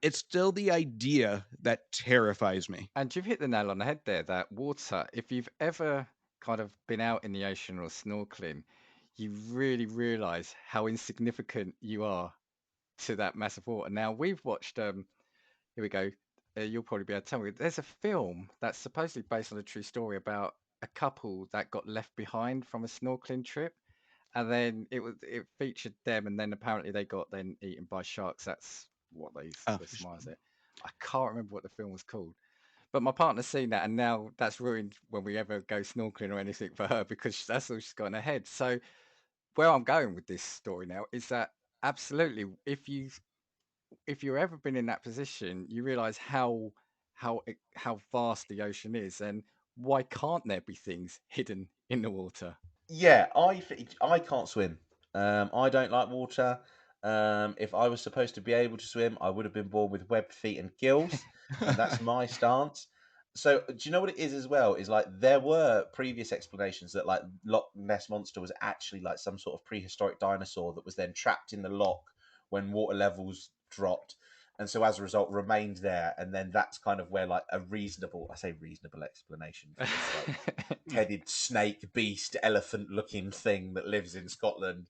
it's still the idea that terrifies me. And you've hit the nail on the head there, that water, if you've ever kind of been out in the ocean or snorkeling, you really realize how insignificant you are to that massive water. Now, we've watched, here we go, you'll probably be able to tell me, there's a film that's supposedly based on a true story about a couple that got left behind from a snorkeling trip. And then it featured them, and then apparently they got then eaten by sharks. That's what they Oh, surmise it. I can't remember what the film was called. But my partner's seen that, and now that's ruined when we ever go snorkeling or anything for her because that's all she's got in her head. So where I'm going with this story now is that absolutely, if you've ever been in that position, you realise how vast the ocean is, and why can't there be things hidden in the water? Yeah, I can't swim. I don't like water. If I was supposed to be able to swim, I would have been born with webbed feet and gills, and that's my stance. So, do you know what it is as well? Is like there were previous explanations that like Loch Ness monster was actually like some sort of prehistoric dinosaur that was then trapped in the loch when water levels dropped, and so as a result remained there. And then that's kind of where like a reasonable, I say reasonable explanation for this like headed snake beast elephant looking thing that lives in Scotland.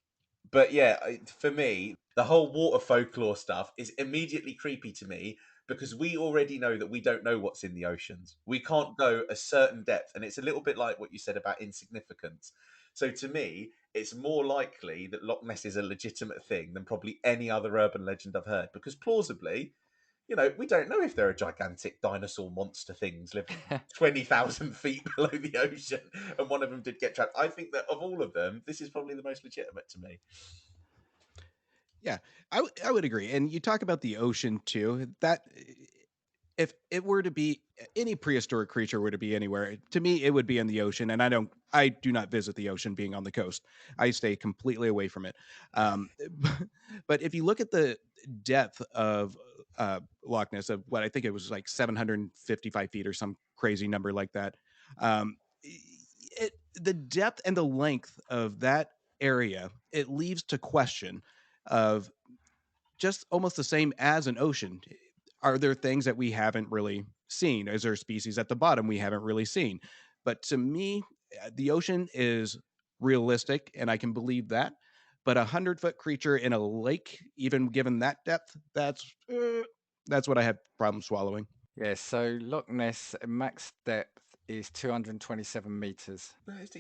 But yeah, for me, the whole water folklore stuff is immediately creepy to me because we already know that we don't know what's in the oceans. We can't go a certain depth. And it's a little bit like what you said about insignificance. So to me, it's more likely that Loch Ness is a legitimate thing than probably any other urban legend I've heard because plausibly, we don't know if there are gigantic dinosaur monster things living 20,000 feet below the ocean, and one of them did get trapped. I think that of all of them, this is probably the most legitimate to me. Yeah, I would agree. And you talk about the ocean too. That if it were to be any prehistoric creature were to be anywhere, to me it would be in the ocean. And I do not visit the ocean being on the coast. I stay completely away from it. Um, but if you look at the depth of Loch Ness, of what I think it was like 755 feet or some crazy number like that, um, the depth and the length of that area, it leaves to question of just almost the same as an ocean. Are there things that we haven't really seen? Is there species at the bottom we haven't really seen? But to me, the ocean is realistic, and I can believe that. But 100-foot creature in a lake, even given that depth, that's what I have problem swallowing. Yeah, so Loch Ness max depth is 227 meters.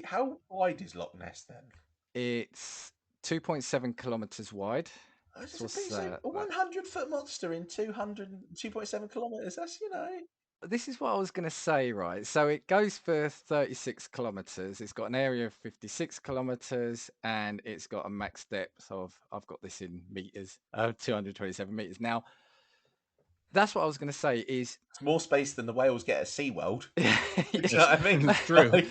How wide is Loch Ness then? It's 2.7 kilometers wide. I was So just what's being so that? a 100-foot monster in 2.7 kilometers. That's This is what I was going to say, right? So it goes for 36 kilometers. It's got an area of 56 kilometers, and it's got a max depth of, I've got this in meters, 227 meters. Now, that's what I was going to say is, it's more space than the whales get at SeaWorld. Do you yeah. know what I mean? It's true. Like,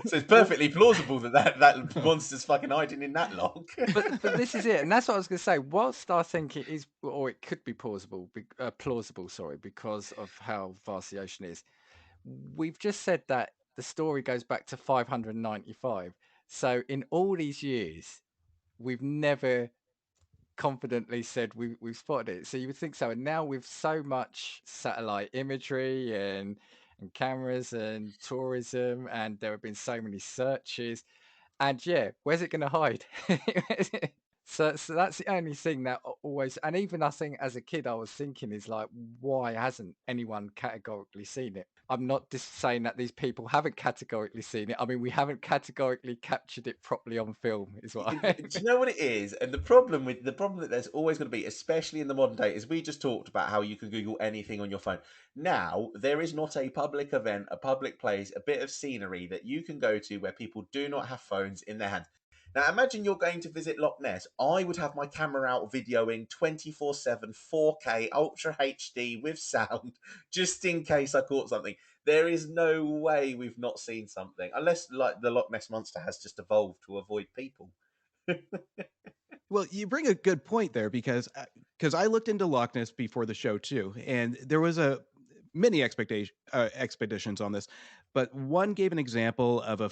so it's perfectly plausible that monster's fucking hiding in that loch. But this is it, and that's what I was going to say. Whilst I think it is, or it could be plausible, sorry, because of how vast the ocean is. We've just said that the story goes back to 595. So in all these years, we've never confidently said we've spotted it. So you would think so. And now with so much satellite imagery and cameras and tourism, and there have been so many searches, and yeah, where's it going to hide? So that's the only thing that always, and even I think as a kid, I was thinking is like, why hasn't anyone categorically seen it? I'm not just saying that these people haven't categorically seen it. I mean, we haven't categorically captured it properly on film, is what I Do you know what it is? And the problem that there's always going to be, especially in the modern day, is we just talked about how you can Google anything on your phone. Now there is not a public event, a public place, a bit of scenery that you can go to where people do not have phones in their hands. Now imagine you're going to visit Loch Ness. I would have my camera out videoing 24/7 4K Ultra HD with sound just in case I caught something. There is no way we've not seen something unless like the Loch Ness monster has just evolved to avoid people. Well, you bring a good point there because I looked into Loch Ness before the show too, and there was a many expeditions on this, but one gave an example of a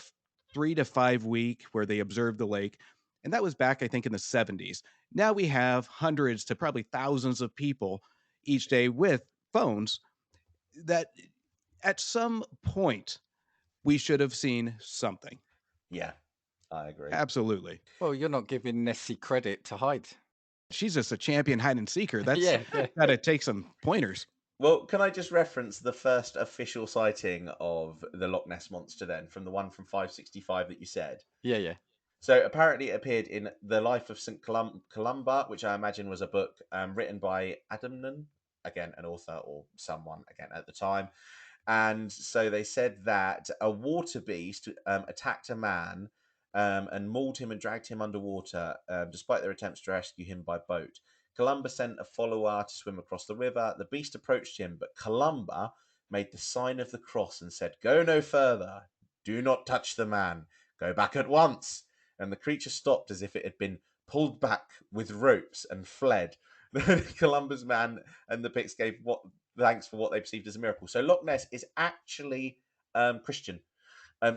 3 to 5 week where they observed the lake, and that was back I think in the 70s. Now we have hundreds to probably thousands of people each day with phones that at some point we should have seen something. Yeah, I agree. Absolutely. Well, you're not giving Nessie credit to hide. She's just a champion hide and seeker. That's Yeah. gotta take some pointers. Well, can I just reference the first official sighting of the Loch Ness monster then, from the one from 565 that you said? Yeah. So apparently it appeared in The Life of St. Columba, which I imagine was a book written by Adamnan. again, an author or someone, again, at the time. And so they said that a water beast attacked a man and mauled him and dragged him underwater, despite their attempts to rescue him by boat. Columba sent a follower to swim across the river. The beast approached him, but Columba made the sign of the cross and said, "Go no further. Do not touch the man. Go back at once." And the creature stopped as if it had been pulled back with ropes and fled. Columba's man and the Picts gave thanks for what they perceived as a miracle. So Loch Ness is actually Christian.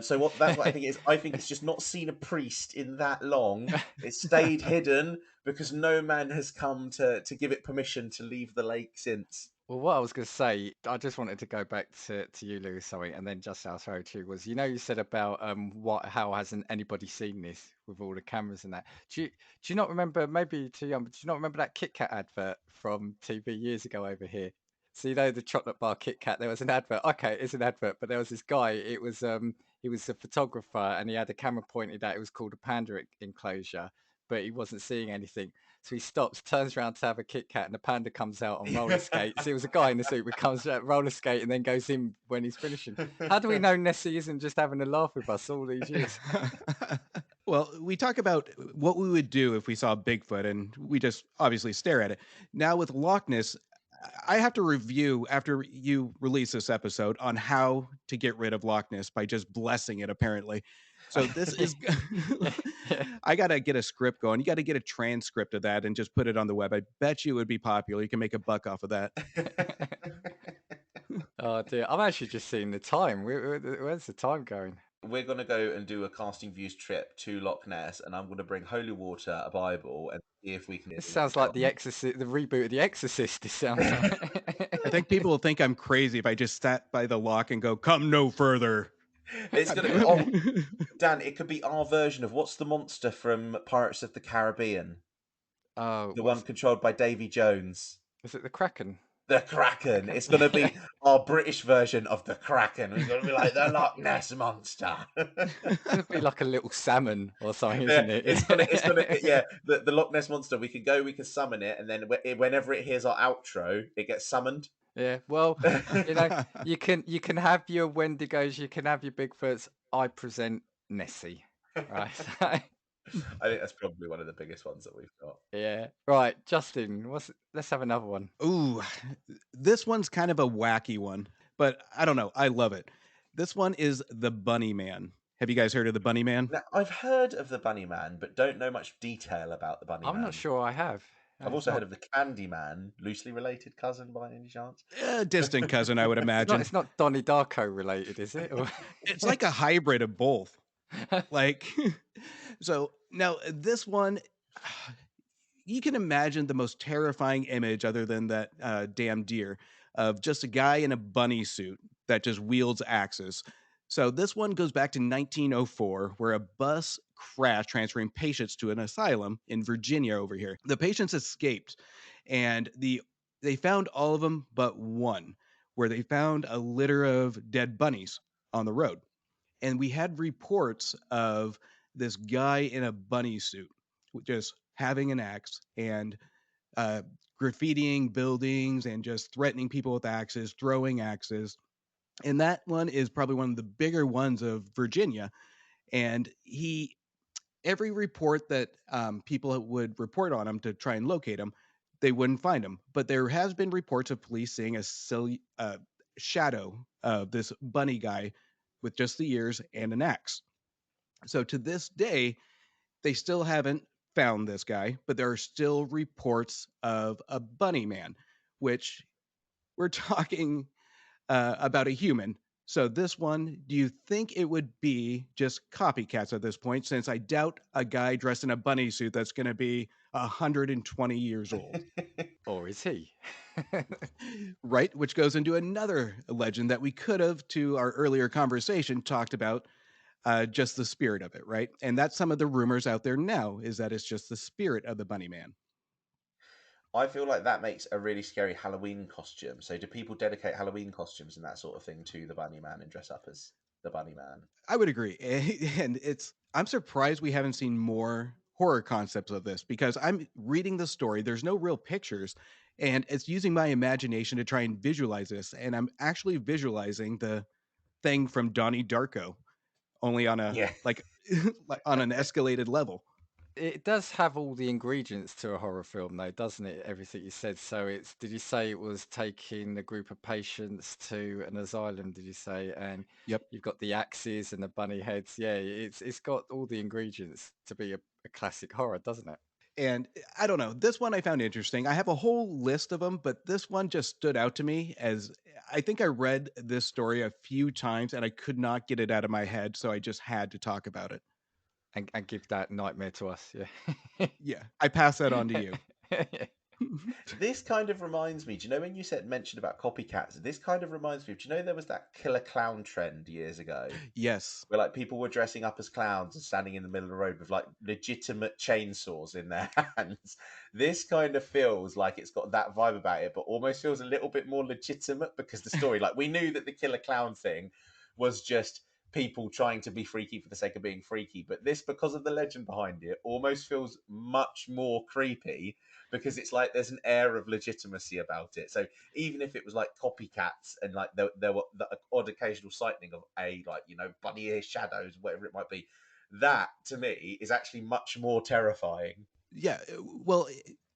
So that's what I think it is. I think it's just not seen a priest in that long. It's stayed hidden because no man has come to give it permission to leave the lake since. Well, what I was going to say, I just wanted to go back to you, Lewis, something, and then just our sorry too was, you said about how hasn't anybody seen this with all the cameras and that. Do you not remember? Maybe you're too young, but do you not remember that Kit Kat advert from TV years ago over here? So the chocolate bar Kit Kat. There was an advert. Okay, it's an advert, but there was this guy. It was he was a photographer, and he had a camera pointed at. It was called a panda enclosure, but he wasn't seeing anything. So he stops, turns around to have a Kit Kat, and the panda comes out on roller skates. It was a guy in the suit who comes out roller skate and then goes in when he's finishing. How do we know Nessie isn't just having a laugh with us all these years? Well, we talk about what we would do if we saw Bigfoot, and we just obviously stare at it. Now with Loch Ness, I have to review after you release this episode on how to get rid of Loch Ness by just blessing it, apparently. So this is, I got to get a script going. You got to get a transcript of that and just put it on the web. I bet you it would be popular. You can make a buck off of that. Oh dear, I'm actually just seeing the time. Where's the time going? We're going to go and do a casting views trip to Loch Ness, and I'm going to bring holy water, a Bible, and see if we can. This sounds like the Exorcist, the reboot of the Exorcist. This sounds like. I think people will think I'm crazy if I just sat by the lock and go, "Come no further." It's going to be, Dan, it could be our version of what's the monster from Pirates of the Caribbean? Oh, The one controlled by Davy Jones. is it the Kraken? The Kraken. It's going to be our British version of the Kraken. It's going to be like the Loch Ness monster. It's going to be like a little salmon or something, isn't it? It's gonna, yeah. The Loch Ness monster. We can summon it, and then whenever it hears our outro, it gets summoned. Yeah, well, you can have your Wendigos, you can have your Bigfoots. I present Nessie, right? I think that's probably one of the biggest ones that we've got. Yeah, right. Justin, let's have another one. Ooh, this one's kind of a wacky one, but I don't know. I love it. This one is the Bunny Man. Have you guys heard of the Bunny Man? Now, I've heard of the Bunny Man, but don't know much detail about the Bunny Man. I'm not sure I have. I've also heard of the Candy Man, loosely related cousin by any chance? Distant cousin, I would imagine. It's not Donnie Darko related, is it? It's like a hybrid of both. Like, so now this one, you can imagine the most terrifying image other than that damn deer of just a guy in a bunny suit that just wields axes. So this one goes back to 1904, where a bus crashed transferring patients to an asylum in Virginia over here. The patients escaped, and they found all of them but one, where they found a litter of dead bunnies on the road. And we had reports of this guy in a bunny suit just having an axe and graffitiing buildings and just threatening people with axes, throwing axes. And that one is probably one of the bigger ones of Virginia. And every report that people would report on him to try and locate him, they wouldn't find him. But there has been reports of police seeing a shadow of this bunny guy with just the ears and an axe. So to this day, they still haven't found this guy, but there are still reports of a bunny man, which we're talking about a human. So this one, do you think it would be just copycats at this point, since I doubt a guy dressed in a bunny suit that's going to be 120 years old? Or is he? Right, which goes into another legend that we could have, to our earlier conversation, talked about just the spirit of it, right? And that's some of the rumors out there now, is that it's just the spirit of the bunny man. I feel like that makes a really scary Halloween costume. So do people dedicate Halloween costumes and that sort of thing to the Bunny Man and dress up as the Bunny Man? I would agree. And I'm surprised we haven't seen more horror concepts of this, because I'm reading the story. There's no real pictures, and it's using my imagination to try and visualize this. And I'm actually visualizing the thing from Donnie Darko, only on a Yeah. like like on an escalated level. It does have all the ingredients to a horror film, though, doesn't it? Everything you said. So it's. Did you say it was taking a group of patients to an asylum? Did you say? And Yep. you've got the axes and the bunny heads. Yeah, it's got all the ingredients to be a classic horror, doesn't it? And I don't know, this one I found interesting. I have a whole list of them, but this one just stood out to me as I think I read this story a few times and I could not get it out of my head, so I just had to talk about it. And give that nightmare to us. Yeah. Yeah, I pass that on to you. This kind of reminds me, do you know when you mentioned about copycats? This kind of reminds me of, do you know there was that killer clown trend years ago? Yes. Where like people were dressing up as clowns and standing in the middle of the road with like legitimate chainsaws in their hands. This kind of feels like it's got that vibe about it, but almost feels a little bit more legitimate because the story, like we knew that the killer clown thing was just people trying to be freaky for the sake of being freaky, but this, because of the legend behind it, almost feels much more creepy because it's like there's an air of legitimacy about it. So even if it was like copycats and like there were the odd occasional sighting of a like, you know, bunny ear shadows, whatever it might be, that to me is actually much more terrifying. Yeah. Well,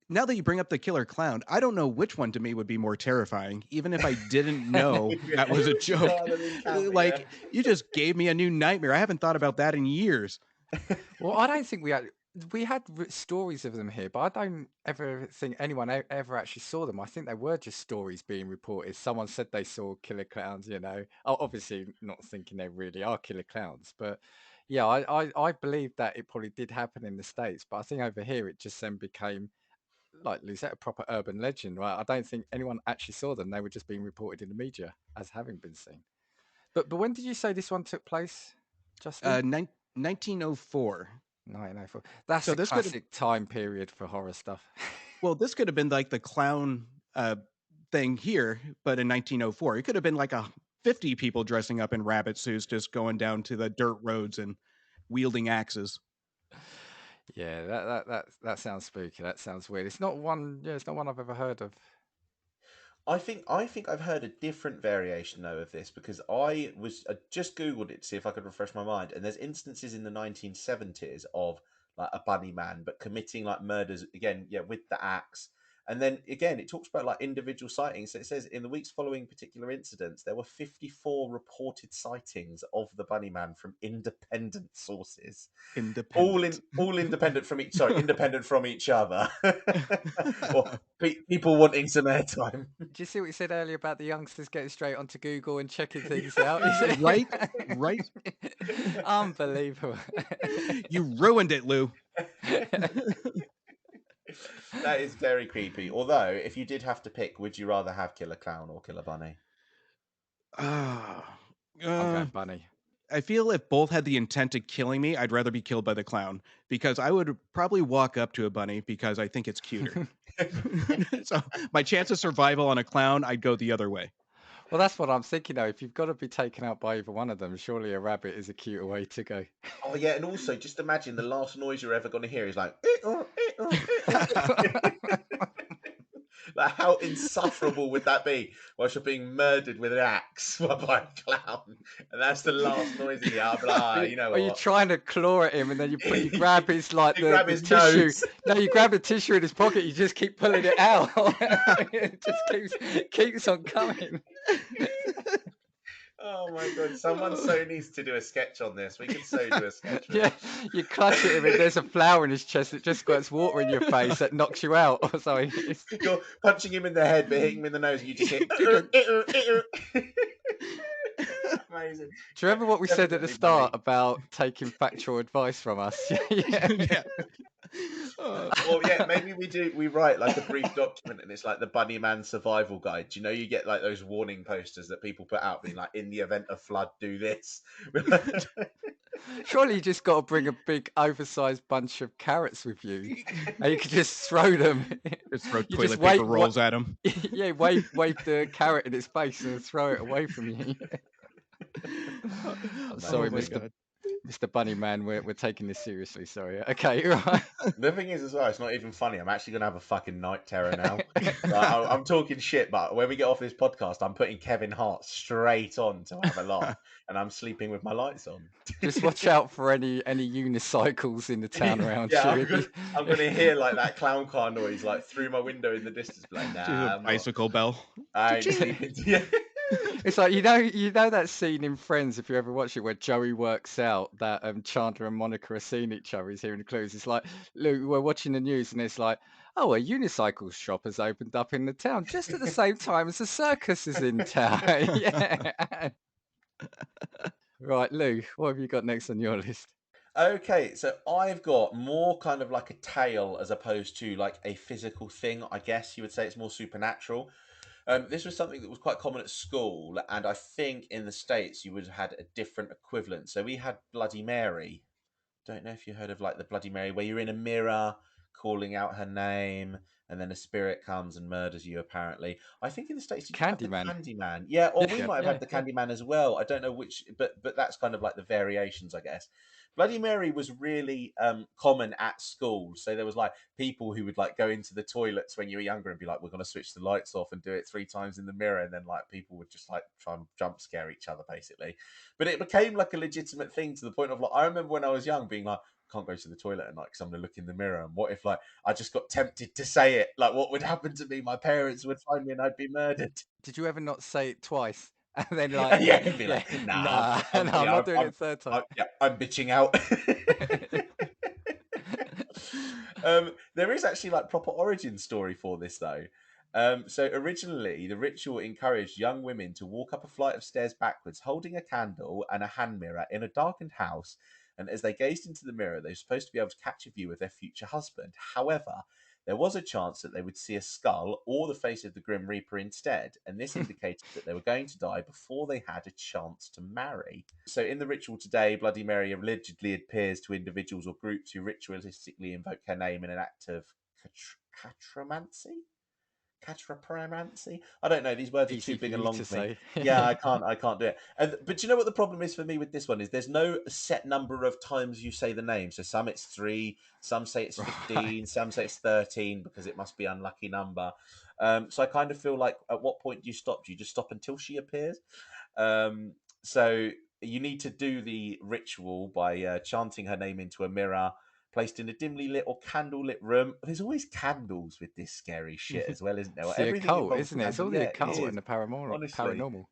now that you bring up the killer clown, I don't know which one to me would be more terrifying, even if I didn't know that was a joke. Like, you just gave me a new nightmare. I haven't thought about that in years. Well, I don't think we had stories of them here, but I don't ever think anyone ever actually saw them. I think they were just stories being reported. Someone said they saw killer clowns, you know. Obviously not thinking they really are killer clowns, but yeah, I believe that it probably did happen in the States, but I think over here it just then became like a proper urban legend, right? I don't think anyone actually saw them. They were just being reported in the media as having been seen. But when did you say this one took place, Justin? 1904. 1904. That's So a this could have, classic time period for horror stuff. well, this could have been like the clown thing here, but in 1904. It could have been like 50 people dressing up in rabbit suits just going down to the dirt roads and wielding axes. Yeah, that sounds spooky. That sounds weird. It's not one. Yeah, it's not one I've ever heard of. I think I've heard a different variation though of this because I just googled it to see if I could refresh my mind, and there's instances in the 1970s of like a bunny man, but committing like murders again, yeah, with the axe. And then again, it talks about like individual sightings. So it says in the weeks following particular incidents, there were 54 reported sightings of the bunny man from independent sources. Independent. All independent from independent from each other, or people wanting some airtime. Do you see what you said earlier about the youngsters getting straight onto Google and checking things out? Right. Unbelievable. You ruined it, Lou. That is very creepy. Although, if you did have to pick, would you rather have Killer Clown or Killer Bunny? I'm going bunny. I feel if both had the intent of killing me, I'd rather be killed by the clown because I would probably walk up to a bunny because I think it's cuter. So my chance of survival on a clown, I'd go the other way. Well, that's what I'm thinking though. If you've got to be taken out by either one of them, surely a rabbit is a cuter way to go. Oh yeah, and also just imagine the last noise you're ever going to hear is like, like how insufferable would that be? Whilst you're being murdered with an axe by a clown, and that's the last noise in the hour. Like, you know what? Or you're trying to claw at him, and then you grab his like You grab the his tissue. nose. No, you grab the tissue in his pocket. You just keep pulling it out. It just keeps on coming. Oh my god! Someone so needs to do a sketch on this. We can so do a sketch. Yeah, you clutch at him, and there's a flower in his chest that just squirts water in your face that knocks you out or something. You're punching him in the head, but hitting him in the nose, and you just hit. Amazing. Do you remember what we said at the start about taking factual advice from us? Yeah. Well, yeah, maybe we write like a brief document and it's like the Bunny Man survival guide. Do you know you get like those warning posters that people put out being like, in the event of flood, do this. Surely you just got to bring a big oversized bunch of carrots with you and you can just throw them. Just throw You toilet just paper rolls at him. Yeah, wave the carrot in its face and throw it away from you. I'm sorry, my Mr. God. Mr. Bunnyman, we're taking this seriously. Sorry. Okay, right. The thing is, as well, it's not even funny. I'm actually gonna have a fucking night terror now. I'm talking shit, but when we get off this podcast, I'm putting Kevin Hart straight on to have a laugh, and I'm sleeping with my lights on. Just watch out for any unicycles in the town around Yeah, you. I'm gonna hear like that clown car noise like through my window in the distance. Like, Just nah, a I'm not. bicycle bell. I ain't Cha-ching. sleeping. Yeah. It's like you know that scene in Friends, if you ever watch it, where Joey works out that Chandler and Monica are seeing each other. He's hearing the clues. It's like, look, we're watching the news, and it's like, oh, a unicycle shop has opened up in the town just at the same time as the circus is in town. Yeah. Right, Lou, what have you got next on your list? Okay, so I've got more kind of like a tale as opposed to like a physical thing. I guess you would say it's more supernatural. This was something that was quite common at school, and I think in the States you would have had a different equivalent. So we had Bloody Mary. Don't know if you heard of like the Bloody Mary, where you're in a mirror calling out her name, and then a spirit comes and murders you. Apparently, I think in the States you have the Candyman. Candyman. Yeah, or we Yeah, might have had the yeah. Candyman as well. I don't know which, but that's kind of like the variations, I guess. Bloody Mary was really common at school. So there was like people who would like go into the toilets when you were younger and be like, "We're going to switch the lights off and do it 3 times in the mirror," and then like people would just like try and jump scare each other, basically. But it became like a legitimate thing to the point of like I remember when I was young being like, can't go to the toilet at night because I'm going to look in the mirror. And what if like I just got tempted to say it? Like what would happen to me? My parents would find me and I'd be murdered. Did you ever not say it twice? And then like, Yeah, and be yeah, like, nah, I'm, no, I'm not doing it third time. I'm bitching out. There is actually like proper origin story for this though. So originally, the ritual encouraged young women to walk up a flight of stairs backwards, holding a candle and a hand mirror in a darkened house. And as they gazed into the mirror, they were supposed to be able to catch a view of their future husband. However, there was a chance that they would see a skull or the face of the Grim Reaper instead, and this indicated that they were going to die before they had a chance to marry. So, in the ritual today, Bloody Mary allegedly appears to individuals or groups who ritualistically invoke her name in an act of catromancy? Catropramancy? I don't know. These words are Easy too for big and you long to for me. say. Yeah, I can't do it. But do you know what the problem is for me with this one is there's no set number of times you say the name. So some it's 3, some say it's 15, some say it's 13 because it must be unlucky number. So I kind of feel like at what point do you stop? Do you just stop until she appears? So you need to do the ritual by chanting her name into a mirror placed in a dimly lit or candle-lit room. There's always candles with this scary shit as well, isn't there? It's the Everything occult, involves isn't it? It's all candle. the Yeah, it occult is. and the paranormal. Honestly.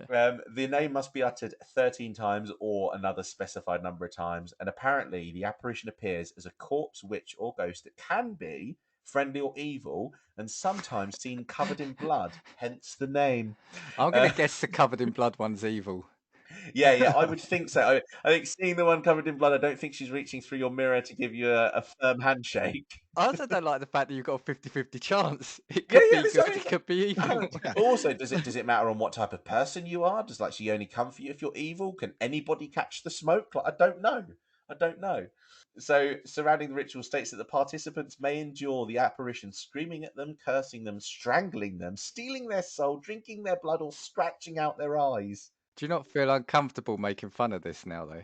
Yeah. The name must be uttered 13 times or another specified number of times, and apparently the apparition appears as a corpse, witch, or ghost that can be friendly or evil, and sometimes seen covered in blood, hence the name. I'm going to guess the covered in blood one's evil. Yeah, I would think so. I think seeing the one covered in blood, I don't think she's reaching through your mirror to give you a firm handshake. I also don't like the fact that you've got a 50-50 chance. It Yeah, could be this good, is- it could be evil. Also, does it matter on what type of person you are? Does like she only come for you if you're evil? Can anybody catch the smoke? Like I don't know. So, surrounding the ritual states that the participants may endure the apparition screaming at them, cursing them, strangling them, stealing their soul, drinking their blood, or scratching out their eyes. Do you not feel uncomfortable making fun of this now, though?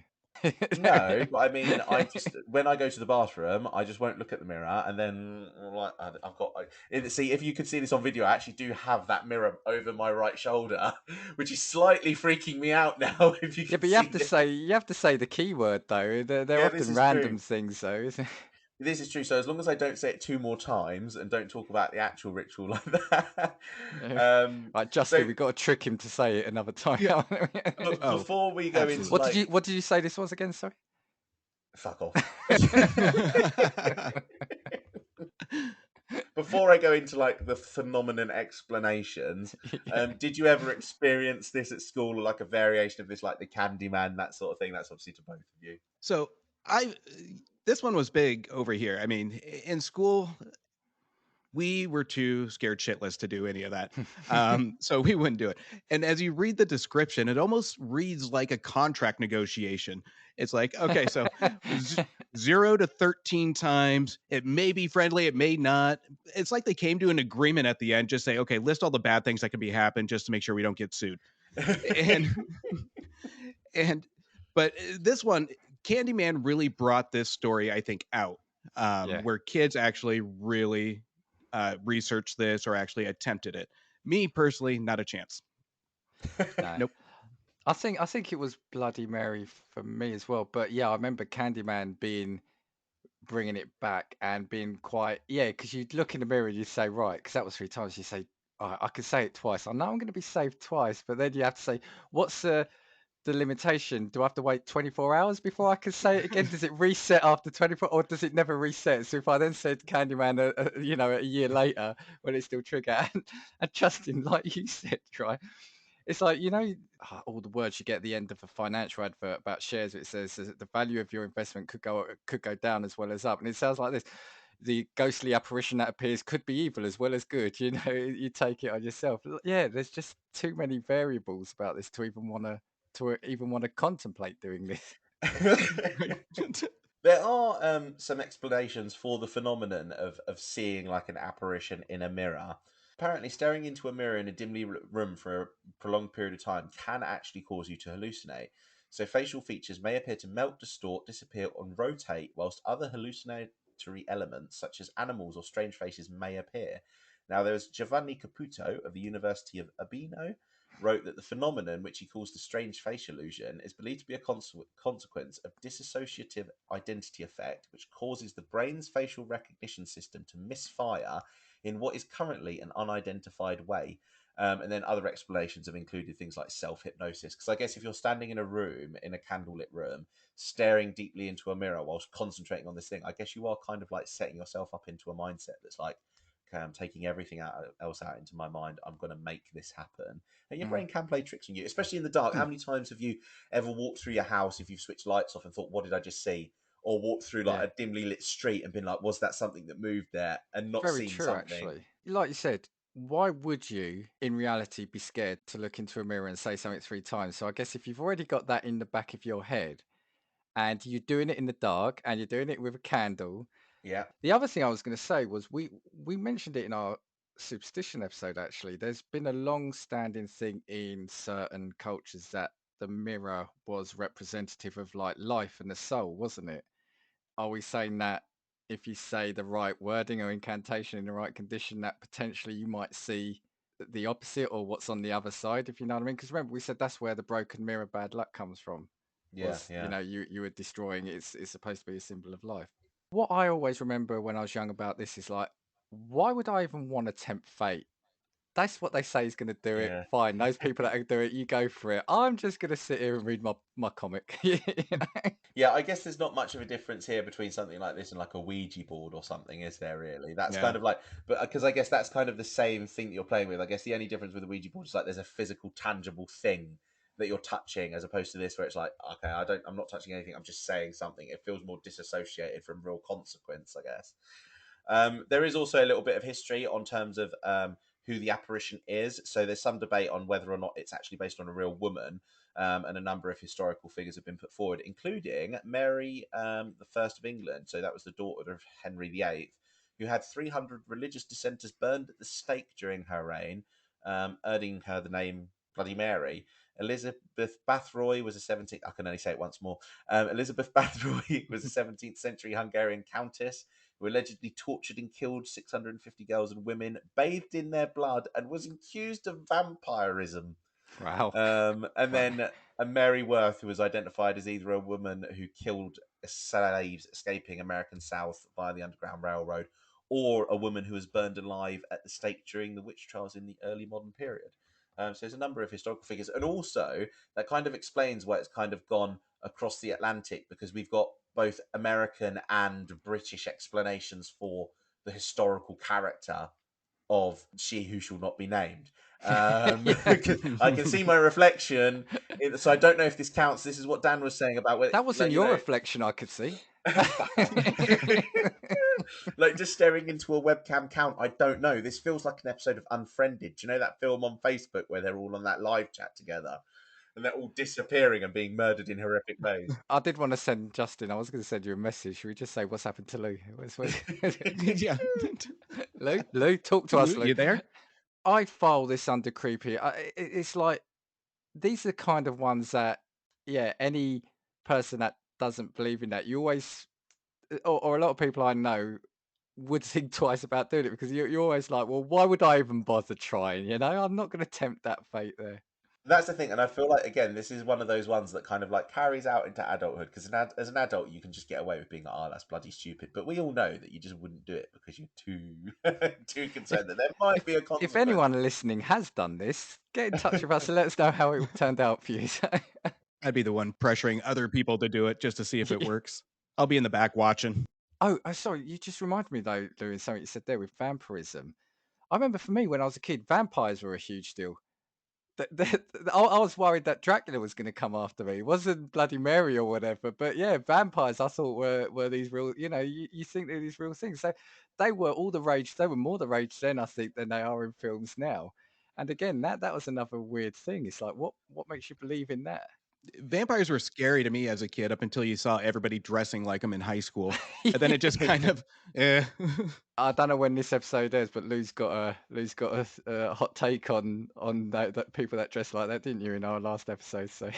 No, but I mean, I just when I go to the bathroom, I just won't look at the mirror, and then like I've got. See, if you could see this on video, I actually do have that mirror over my right shoulder, which is slightly freaking me out now. If you Yeah, can but you have to say the keyword though. They're Yeah, this often is random true. things though, isn't it? This is true. So as long as I don't say it 2 more times and don't talk about the actual ritual like that, Yeah. Right, Justin, so we've got to trick him to say it another time. Yeah. Oh, before we go into absolutely. What did you say this was again? Sorry. fuck off. Before I go into like the phenomenon explanations, Yeah. did you ever experience this at school, or like a variation of this, like the Candyman, that sort of thing? That's obviously to both of you. So this one was big over here. I mean, in school, we were too scared shitless to do any of that. So we wouldn't do it. And as you read the description, it almost reads like a contract negotiation. It's like, okay, so 0 to 13 times. It may be friendly, it may not. It's like they came to an agreement at the end. Just say, okay, list all the bad things that can be happen just to make sure we don't get sued. And but this one Candyman really brought this story, I think, out, Yeah. where kids actually really researched this or actually attempted it. Me personally, not a chance. No. Nope. I think it was Bloody Mary for me as well. But yeah, I remember Candyman bringing it back and being quite, yeah, because you'd look in the mirror and you'd say, right, because that was 3 times. You say, I could say it twice. I know I'm going to be saved twice, but then you have to say, what's the limitation? Do I have to wait 24 hours before I can say it again? Does it reset after 24, or does it never reset? So if I then said Candyman, a year later, will it still trigger? And Justin, like you said, right? It's like, all the words you get at the end of a financial advert about shares. It says that the value of your investment could go down as well as up, and it sounds like this. The ghostly apparition that appears could be evil as well as good. You take it on yourself. Yeah, there's just too many variables about this to even want to contemplate doing this. There are some explanations for the phenomenon of seeing like an apparition in a mirror. Apparently, staring into a mirror in a dimly lit room for a prolonged period of time can actually cause you to hallucinate. So, facial features may appear to melt, distort, disappear, and rotate, whilst other hallucinatory elements, such as animals or strange faces, may appear. Now, there's Giovanni Caputo of the University of Urbino wrote that the phenomenon, which he calls the strange face illusion, is believed to be a consequence of dissociative identity effect, which causes the brain's facial recognition system to misfire in what is currently an unidentified way. And then other explanations have included things like self hypnosis. Because I guess if you're standing in a room, in a candlelit room, staring deeply into a mirror whilst concentrating on this thing, I guess you are kind of like setting yourself up into a mindset that's like, okay, I'm taking everything else out into my mind. I'm going to make this happen. And your Mm, brain can play tricks on you, especially in the dark. Hmm. How many times have you ever walked through your house if you've switched lights off and thought, what did I just see? Or walked through like yeah. a dimly lit street and been like, was that something that moved there? And not Very seen true, something. actually. Like you said, why would you, in reality, be scared to look into a mirror and say something 3 times? So I guess if you've already got that in the back of your head and you're doing it in the dark and you're doing it with a candle. Yeah. The other thing I was going to say was we mentioned it in our superstition episode, actually. There's been a long-standing thing in certain cultures that the mirror was representative of like life and the soul, wasn't it? Are we saying that if you say the right wording or incantation in the right condition, that potentially you might see the opposite or what's on the other side, if you know what I mean? Because remember, we said that's where the broken mirror bad luck comes from. Yeah. Was Yeah. you were destroying it's supposed to be a symbol of life. What I always remember when I was young about this is like, why would I even want to tempt fate? That's what they say is going to do it. Yeah. Fine, those people that do it, you go for it. I'm just going to sit here and read my comic. Yeah, I guess there's not much of a difference here between something like this and like a Ouija board or something, is there really? That's Yeah. kind of like, but because I guess that's kind of the same thing that you're playing with. I guess the only difference with a Ouija board is like there's a physical, tangible thing that you're touching, as opposed to this where it's like, okay, I'm not touching anything. I'm just saying something. It feels more disassociated from real consequence, I guess. There is also a little bit of history on terms of who the apparition is. So there's some debate on whether or not it's actually based on a real woman, and a number of historical figures have been put forward, including Mary the First of England. So that was the daughter of Henry VIII, who had 300 religious dissenters burned at the stake during her reign, earning her the name Bloody Mary. Elizabeth Bathroy was a 17th. I can only say it once more. Elizabeth Bathroy was a 17th century Hungarian countess who allegedly tortured and killed 650 girls and women, bathed in their blood, and was accused of vampirism. Wow. And Wow. then a Mary Worth, who was identified as either a woman who killed slaves escaping American South via the Underground Railroad, or a woman who was burned alive at the stake during the witch trials in the early modern period. So there's a number of historical figures, and also that kind of explains why it's kind of gone across the Atlantic, because we've got both American and British explanations for the historical character of she who shall not be named. Yeah. I can see my reflection, so I don't know if this counts. This is what Dan was saying about That wasn't like your reflection, I could see. like just staring into a webcam count. I don't know. This feels like an episode of Unfriended. Do you know that film on Facebook where they're all on that live chat together and they're all disappearing and being murdered in horrific ways? I did want to send Justin. I was going to send you a message. Should we just say what's happened to Lou? Yeah. Lou, talk to Lou, us, Lou. you there? I file this under creepy. It's like these are the kind of ones that, yeah, any person that doesn't believe in that, you always, or a lot of people I know would think twice about doing it because you're always like, well, why would I even bother trying? You know, I'm not going to tempt that fate there. That's the thing, and I feel like again, this is one of those ones that kind of like carries out into adulthood because as an adult, you can just get away with being like, "Oh, that's bloody stupid," but we all know that you just wouldn't do it because you're too too concerned that there might be a If consequence. anyone listening has done this, get in touch with us and let us know how it turned out for you. I'd be the one pressuring other people to do it just to see if it works. I'll be in the back watching. Oh, sorry, you just reminded me though, Louis, something you said there with vampirism. I remember for me when I was a kid, vampires were a huge deal. I was worried that Dracula was going to come after me. It wasn't Bloody Mary or whatever, but yeah, vampires I thought were these real. You know, you think they're these real things. So they were all the rage. They were more the rage then, I think, than they are in films now. And again, that was another weird thing. It's like, what makes you believe in that? Vampires were scary to me as a kid up until you saw everybody dressing like them in high school. And then it just kind of, eh. I don't know when this episode is, but Lou's got a hot take on that people that dress like that, didn't you, in our last episode? So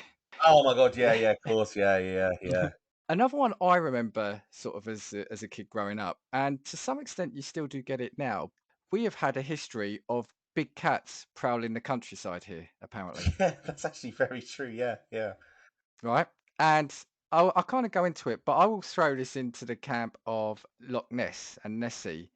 Oh my god, yeah, yeah. yeah, of course, yeah. Another one I remember sort of as a kid growing up, and to some extent you still do get it now. We have had a history of big cats prowling the countryside here, apparently, Yeah, that's actually very true. Yeah. right? And I'll kind of go into it, but I will throw this into the camp of Loch Ness and Nessie.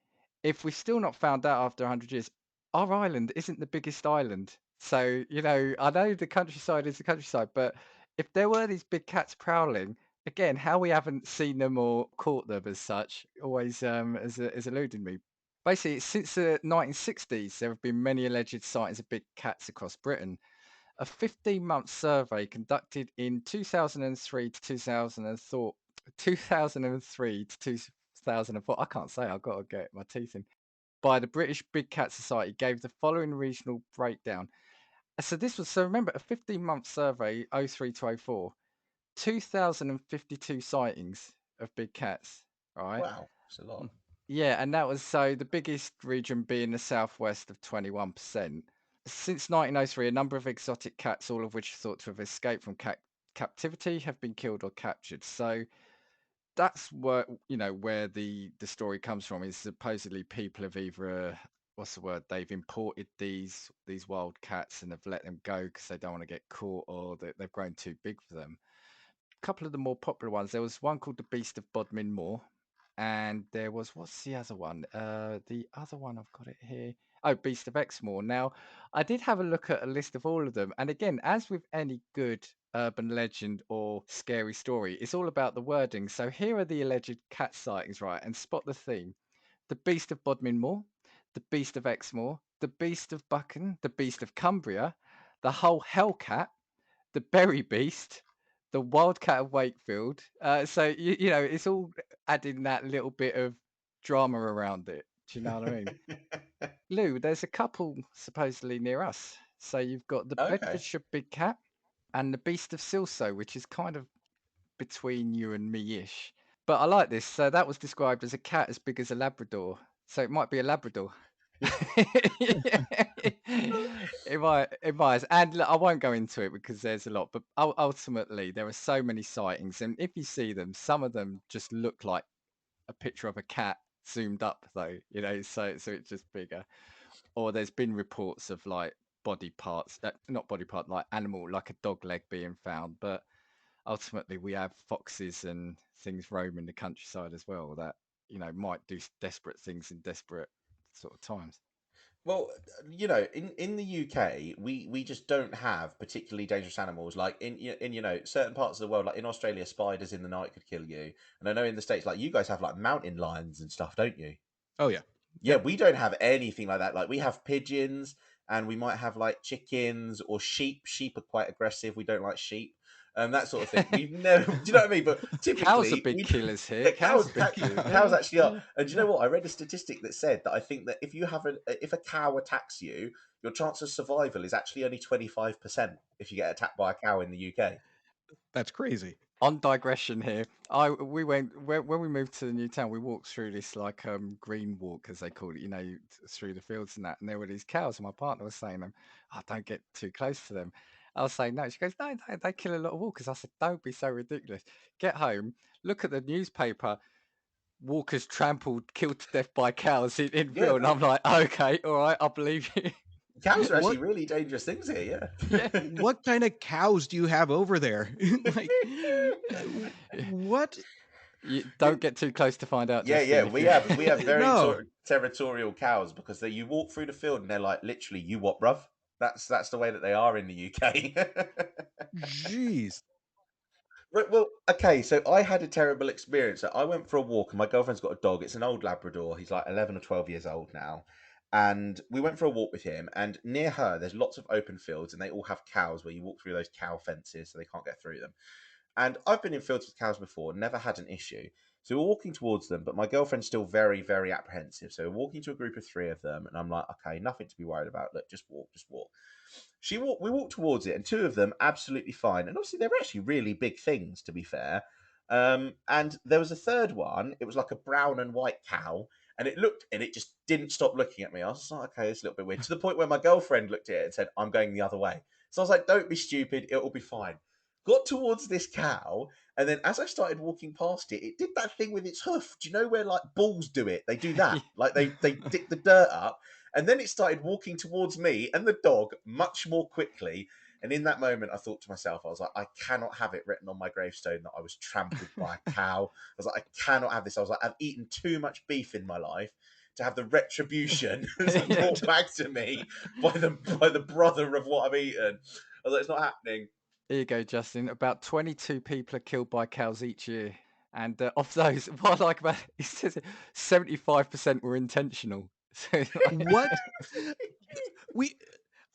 If we've still not found out after 100 years, our island isn't the biggest island. So, you know, I know the countryside is the countryside, but if there were these big cats prowling, again, how we haven't seen them or caught them as such always has eluded me. Basically, since the 1960s, there have been many alleged sightings of big cats across Britain. A 15-month survey conducted in 2003 to 2004, 2003 to 2004. I can't say, I've got to get my teeth in. By the British Big Cat Society gave the following regional breakdown. So remember, a 15-month survey, '03 to '04, 2,052 sightings of big cats, right? Wow, it's a lot. Yeah, and that was so the biggest region being the southwest of 21%. Since 1903, a number of exotic cats, all of which are thought to have escaped from captivity, have been killed or captured. So that's where the story comes from. Is supposedly people have either what's the word? They've imported these wild cats and have let them go because they don't want to get caught, or they've grown too big for them. A couple of the more popular ones. There was one called the Beast of Bodmin Moor, and there was what's the other one? The other one I've got it here. Oh, Beast of Exmoor. Now, I did have a look at a list of all of them, and again, as with any good urban legend or scary story, it's all about the wording. So here are the alleged cat sightings, right? And spot the theme: the Beast of Bodmin Moor, the Beast of Exmoor, the Beast of Buchan, the Beast of Cumbria, the whole Hellcat, the Berry Beast, the Wildcat of Wakefield. So it's all adding that little bit of drama around it. Do you know what I mean? Lou, there's a couple supposedly near us. So you've got the Okay. Bedfordshire Big Cat and the Beast of Silso, which is kind of between you and me-ish. But I like this. So that was described as a cat as big as a Labrador. So it might be a Labrador. It might, and look, I won't go into it because there's a lot. But ultimately, there are so many sightings, and if you see them, some of them just look like a picture of a cat zoomed up, though. So it's just bigger. Or there's been reports of like body parts, not body part, like animal, like a dog leg being found. But ultimately, we have foxes and things roaming the countryside as well that might do desperate things in desperate sort of times. Well, in the UK, we just don't have particularly dangerous animals. Like in certain parts of the world, like in Australia, spiders in the night could kill you. And I know in the States, like you guys have like mountain lions and stuff, don't you? Oh, yeah. Yeah, we don't have anything like that. Like we have pigeons and we might have like chickens or sheep. Sheep are quite aggressive. We don't like sheep. That sort of thing. We've never, do you know what I mean? But Cows are typically, big we killers here. yeah, Cows are big killers. cows Yeah, actually are. And do you know what? I read a statistic that said that I think that if a cow attacks you, your chance of survival is actually only 25% if you get attacked by a cow in the UK. That's crazy. On digression here, we went when we moved to the new town. We walked through this like green walk as they call it, through the fields and that. And there were these cows, and my partner was saying them, "Oh, don't get too close to them." I was saying, no. She goes, no, no, they kill a lot of walkers. I said, don't be so ridiculous. Get home, look at the newspaper. Walkers trampled, killed to death by cows in Yeah, field. And I'm like, okay, all right, I believe you. cows are actually What really dangerous things here. Yeah. Yeah. what kind of cows do you have over there? Like, what? You don't get too close to find out, Yeah, Justin. yeah, If we you... have very No. territorial cows because you walk through the field and they're like literally, you what, bruv? That's the way that they are in the UK. Jeez. Right, well, okay, so I had a terrible experience. So I went for a walk, and my girlfriend's got a dog. It's an old Labrador. He's like 11 or 12 years old now. And we went for a walk with him, and near her, there's lots of open fields, and they all have cows where you walk through those cow fences so they can't get through them. And I've been in fields with cows before, never had an issue. So we're walking towards them, but my girlfriend's still very, very apprehensive. So we're walking to a group of three of them, and I'm like, okay, nothing to be worried about. Look, just walk, just walk. We walked towards it, and two of them absolutely fine. And obviously, they were actually really big things, to be fair. And there was a third one. It was like a brown and white cow, and it just didn't stop looking at me. I was like, okay, it's a little bit weird. To the point where my girlfriend looked at it and said, "I'm going the other way." So I was like, "Don't be stupid. It will be fine." Got towards this cow, and then as I started walking past it, it did that thing with its hoof. Do you know where like bulls do it? They do that. Like they dig the dirt up. And then it started walking towards me and the dog much more quickly. And in that moment, I thought to myself, I was like, I cannot have it written on my gravestone that I was trampled by a cow. I was like, I cannot have this. I was like, I've eaten too much beef in my life to have the retribution brought back to me by the brother of what I've eaten. I was like, it's not happening. Here you go, Justin. About 22 people are killed by cows each year. And of those, what I like about it, says 75% were intentional. So, What? We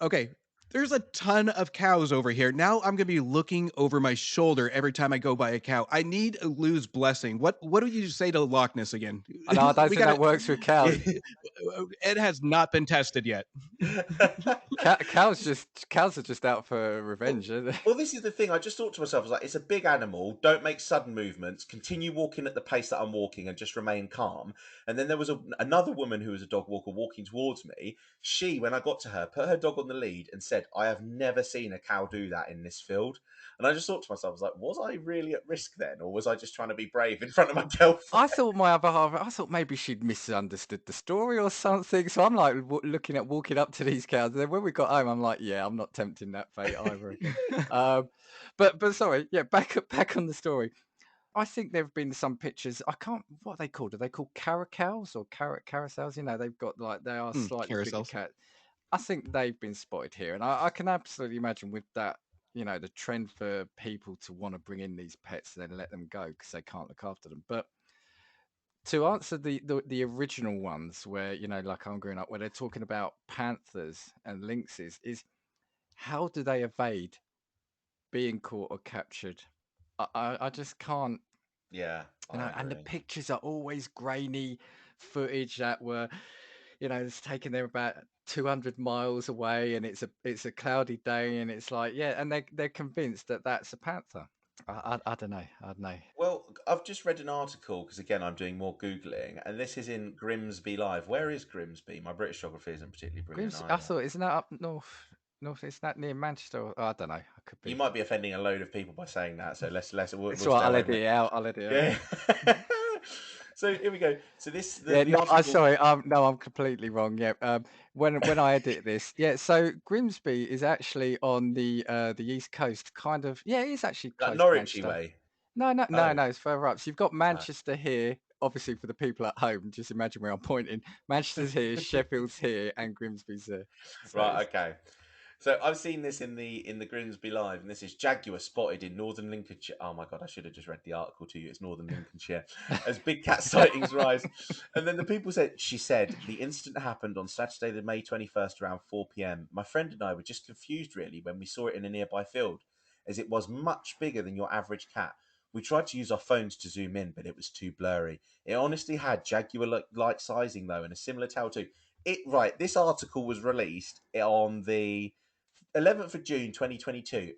okay. There's a ton of cows over here. Now I'm gonna be looking over my shoulder every time I go by a cow. I need a Lou's blessing. What do you say to Loch Ness again? I know, I don't We think got that works with cows. it has not been tested yet. Cows are just out for revenge, aren't they? Well, this is the thing. I just thought to myself, I was like, it's a big animal. Don't make sudden movements. Continue walking at the pace that I'm walking and just remain calm. And then there was another woman who was a dog walker walking towards me. She, when I got to her, put her dog on the lead and said, I have never seen a cow do that in this field. And I just thought to myself, I was like, was I really at risk then? Or was I just trying to be brave in front of my girlfriend? I thought my other half, I thought maybe she'd misunderstood the story or something. So I'm like looking at walking up to these cows. And then when we got home, I'm like, yeah, I'm not tempting that fate either again. But sorry, yeah, back on the story. I think there have been some pictures. I can't. What are they called? Are they called caracals or carousels? You know, they've got like they are slightly bigger Carousels. cat. I think they've been spotted here, and I can absolutely imagine with that, you know, the trend for people to want to bring in these pets and then let them go because they can't look after them. But to answer the original ones, where you know, like I'm growing up, where they're talking about panthers and lynxes, is how do they evade being caught or captured? I just can't. Yeah, You I know, and the agree. pictures are always grainy footage that were, you know, it's taken them about 200 miles away, and it's a cloudy day, and it's like, yeah, and they're convinced that that's a panther. I don't know. I don't know. Well, I've just read an article because again I'm doing more googling, and this is in Grimsby Live. Where is Grimsby? My British geography isn't particularly brilliant Grimsby, I either. thought, isn't that up north? North, isn't that near Manchester? I don't know. I could You be. might be offending a load of people by saying that, so we'll It's all right. stay I'll away edit from it. it out. I'll edit it out. Yeah. So here we go. So this Yeah, the no, I'm article. sorry. No, I'm completely wrong. Yeah. When I edit this, yeah. So Grimsby is actually on the east coast, kind of. Yeah, it is actually Like close to Norwichy Manchester. way. No, no, no, Oh, no. It's further up. So you've got right. Manchester here. Obviously, for the people at home, just imagine where I'm pointing. Manchester's here, Sheffield's here, and Grimsby's there. So Right, it's, okay. So I've seen this in the Grimsby Live, and this is jaguar spotted in northern Lincolnshire. Oh my god, I should have just read the article to you. It's northern Lincolnshire as big cat sightings rise. And then the people said, she said, the incident happened on Saturday, the May 21st, around 4 p.m. My friend and I were just confused really when we saw it in a nearby field, as it was much bigger than your average cat. We tried to use our phones to zoom in, but it was too blurry. It honestly had jaguar-like sizing though, and a similar tail too. This article was released on the 11th of June 2022.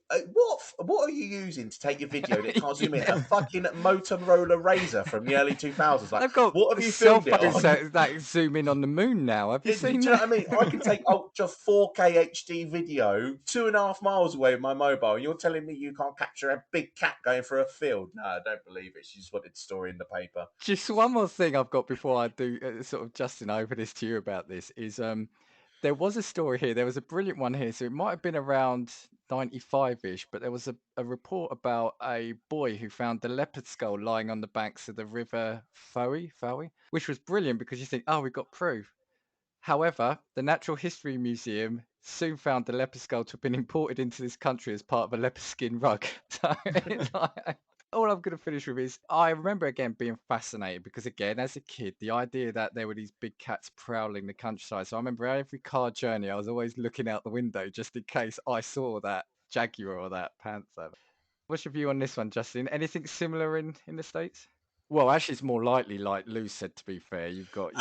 What are you using to take your video that can't zoom in? A fucking Motorola Razor from the early 2000s. Like, They've got what have you cell filmed it phones on? that zoom in on the moon now. Have you Do seen you know that? what I mean? I can take ultra 4K HD video 2.5 miles away with my mobile, and you're telling me you can't capture a big cat going through a field? No, I don't believe it. She just wanted the story in the paper. Just one more thing I've got before I do sort of, Justin, I open this to you about this is there was a story here. There was a brilliant one here. So it might have been around 95-ish, but there was a report about a boy who found the leopard skull lying on the banks of the river Fowey, which was brilliant because you think, oh, we've got proof. However, the Natural History Museum soon found the leopard skull to have been imported into this country as part of a leopard skin rug. So it's like, all I'm going to finish with is I remember again being fascinated because, again, as a kid, the idea that there were these big cats prowling the countryside. So I remember every car journey, I was always looking out the window just in case I saw that jaguar or that panther. What's your view on this one, Justin? Anything similar in the States? Well, actually, it's more likely, like Lou said, to be fair. You've got.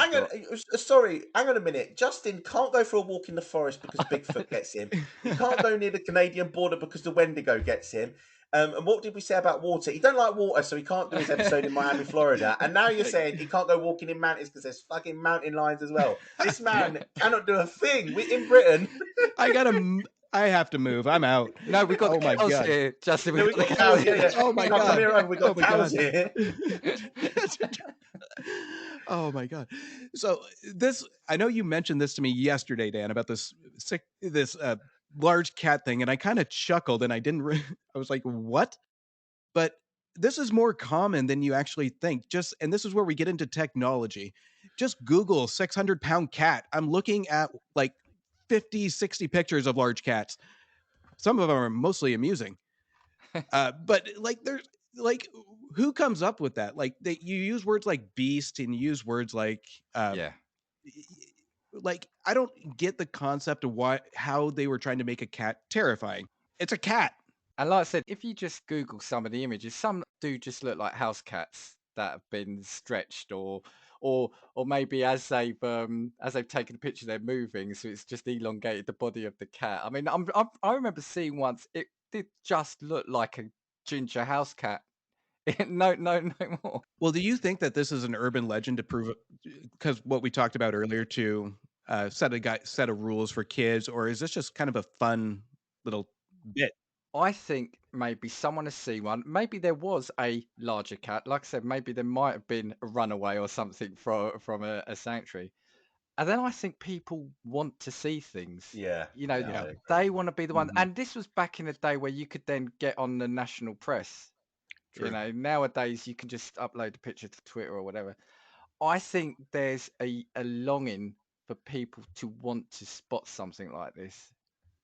Sorry, hang on a minute. Justin can't go for a walk in the forest because Bigfoot gets him. He can't go near the Canadian border because the Wendigo gets him. And what did we say about water? He don't like water, so he can't do his episode in Miami, Florida. And now you're saying he can't go walking in mountains because there's fucking mountain lions as well. This man cannot do a thing. We're in Britain. I have to move. I'm out. No, we've got the cows here, Justin. We've got cows. Yeah. Oh my God. Come here over. We've got cows here. Oh my God. So I know you mentioned this to me yesterday, Dan, about this large cat thing, and I kind of chuckled, and I was like, what? But this is more common than you actually think. And this is where we get into technology. Just Google 600-pound cat. I'm looking at like 50, 60 pictures of large cats. Some of them are mostly amusing. But like, there's like, who comes up with that? Like, you use words like beast and you use words like, Yeah. like, I don't get the concept of how they were trying to make a cat terrifying. It's a cat. And like I said, if you just Google some of the images, some do just look like house cats that have been stretched, or maybe as they've taken a picture, they're moving, so it's just elongated the body of the cat. I mean, I remember seeing once it did just look like a ginger house cat. No more. Well, do you think that this is an urban legend to prove it? Because what we talked about earlier, to set of rules for kids, or is this just kind of a fun little bit? I think maybe someone has seen one. Maybe there was a larger cat. Like I said, maybe there might have been a runaway or something from a sanctuary. And then I think people want to see things. Yeah. They want to be the one. Mhm. And this was back in the day where you could then get on the national press. True. Nowadays you can just upload a picture to Twitter or whatever. I think there's a longing for people to want to spot something like this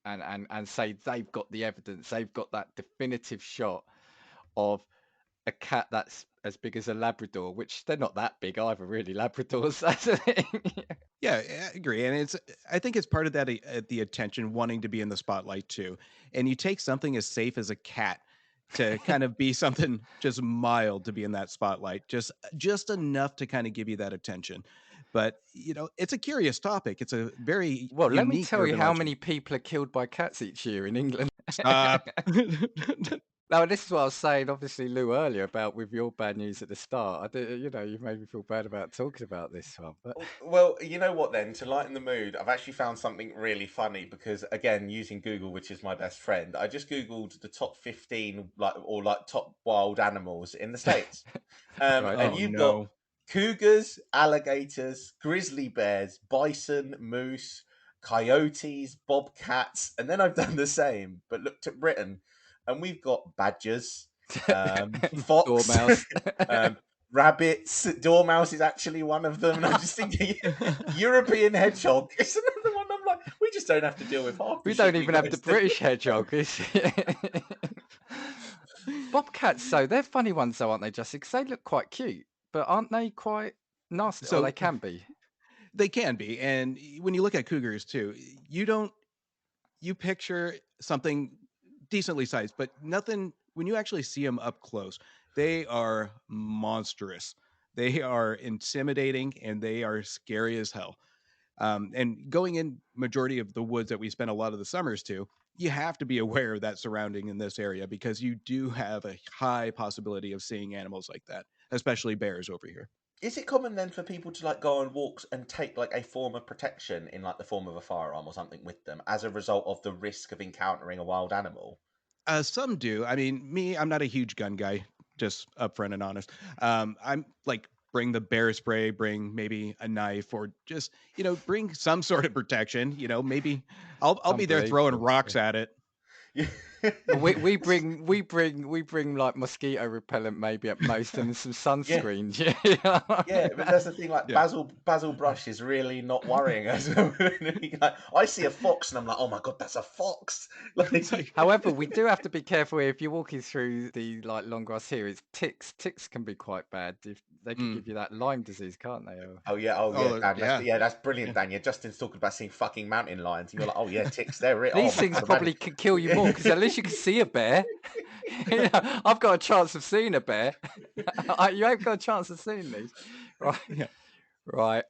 and say they've got the evidence, they've got that definitive shot of a cat that's as big as a Labrador, which they're not that big either, really. Labradors, that's the thing. Yeah, I agree, and I think it's part of that the attention, wanting to be in the spotlight too. And you take something as safe as a cat to kind of be something just mild to be in that spotlight, just enough to kind of give you that attention. But it's a curious topic. It's a very Well, let me unique tell you urban how legend. many people are killed by cats each year in England. Stop. Now, this is what I was saying, obviously, Lou, earlier about with your bad news at the start. You've made me feel bad about talking about this one. But Well, you know what then? To lighten the mood, I've actually found something really funny because, again, using Google, which is my best friend, I just Googled the top 15 top wild animals in the States. Right. And Oh, you've no. got cougars, alligators, grizzly bears, bison, moose, coyotes, bobcats, and then I've done the same, but looked at Britain, and we've got badgers, fox, Dormouse. rabbits. Dormouse is actually one of them, and I'm just thinking, European hedgehog is another one. I'm like, we just don't have to deal with half. We don't even have the British hedgehog. Bobcats, though, they're funny ones, though, aren't they, Justin? Because they look quite cute, but aren't they quite nasty? So they can be. They can be, and when you look at cougars too, you picture something decently sized, but nothing. When you actually see them up close, they are monstrous. They are intimidating, and they are scary as hell. And going in majority of the woods that we spend a lot of the summers to, you have to be aware of that surrounding in this area because you do have a high possibility of seeing animals like that, especially bears over here. Is it common then for people to like go on walks and take like a form of protection in like the form of a firearm or something with them as a result of the risk of encountering a wild animal? Some do. I mean, me, I'm not a huge gun guy, just upfront and honest. I'm like, bring the bear spray, bring maybe a knife, or just, bring some sort of protection. Maybe I'll be there throwing Unbelievable. rocks at it. We bring like mosquito repellent maybe at most and some Yeah. sunscreen. Yeah, but that's the thing. Like Yeah. Basil Brush is really not worrying us. Like, I see a fox and I'm like, oh my god, that's a fox. Like, However, we do have to be careful here. If you're walking through the like long grass here, it's ticks. Ticks can be quite bad. If they can Mm. give you that Lyme disease, can't they? Or... oh yeah, Dan. Yeah. That's brilliant, Dan. Yeah, Justin's talking about seeing fucking mountain lions, and you're like, oh yeah, ticks. They're it. These Oh, things God, probably could kill you more because at least you can see a bear. I've got a chance of seeing a bear. You ain't got a chance of seeing these, right? Yeah. Right.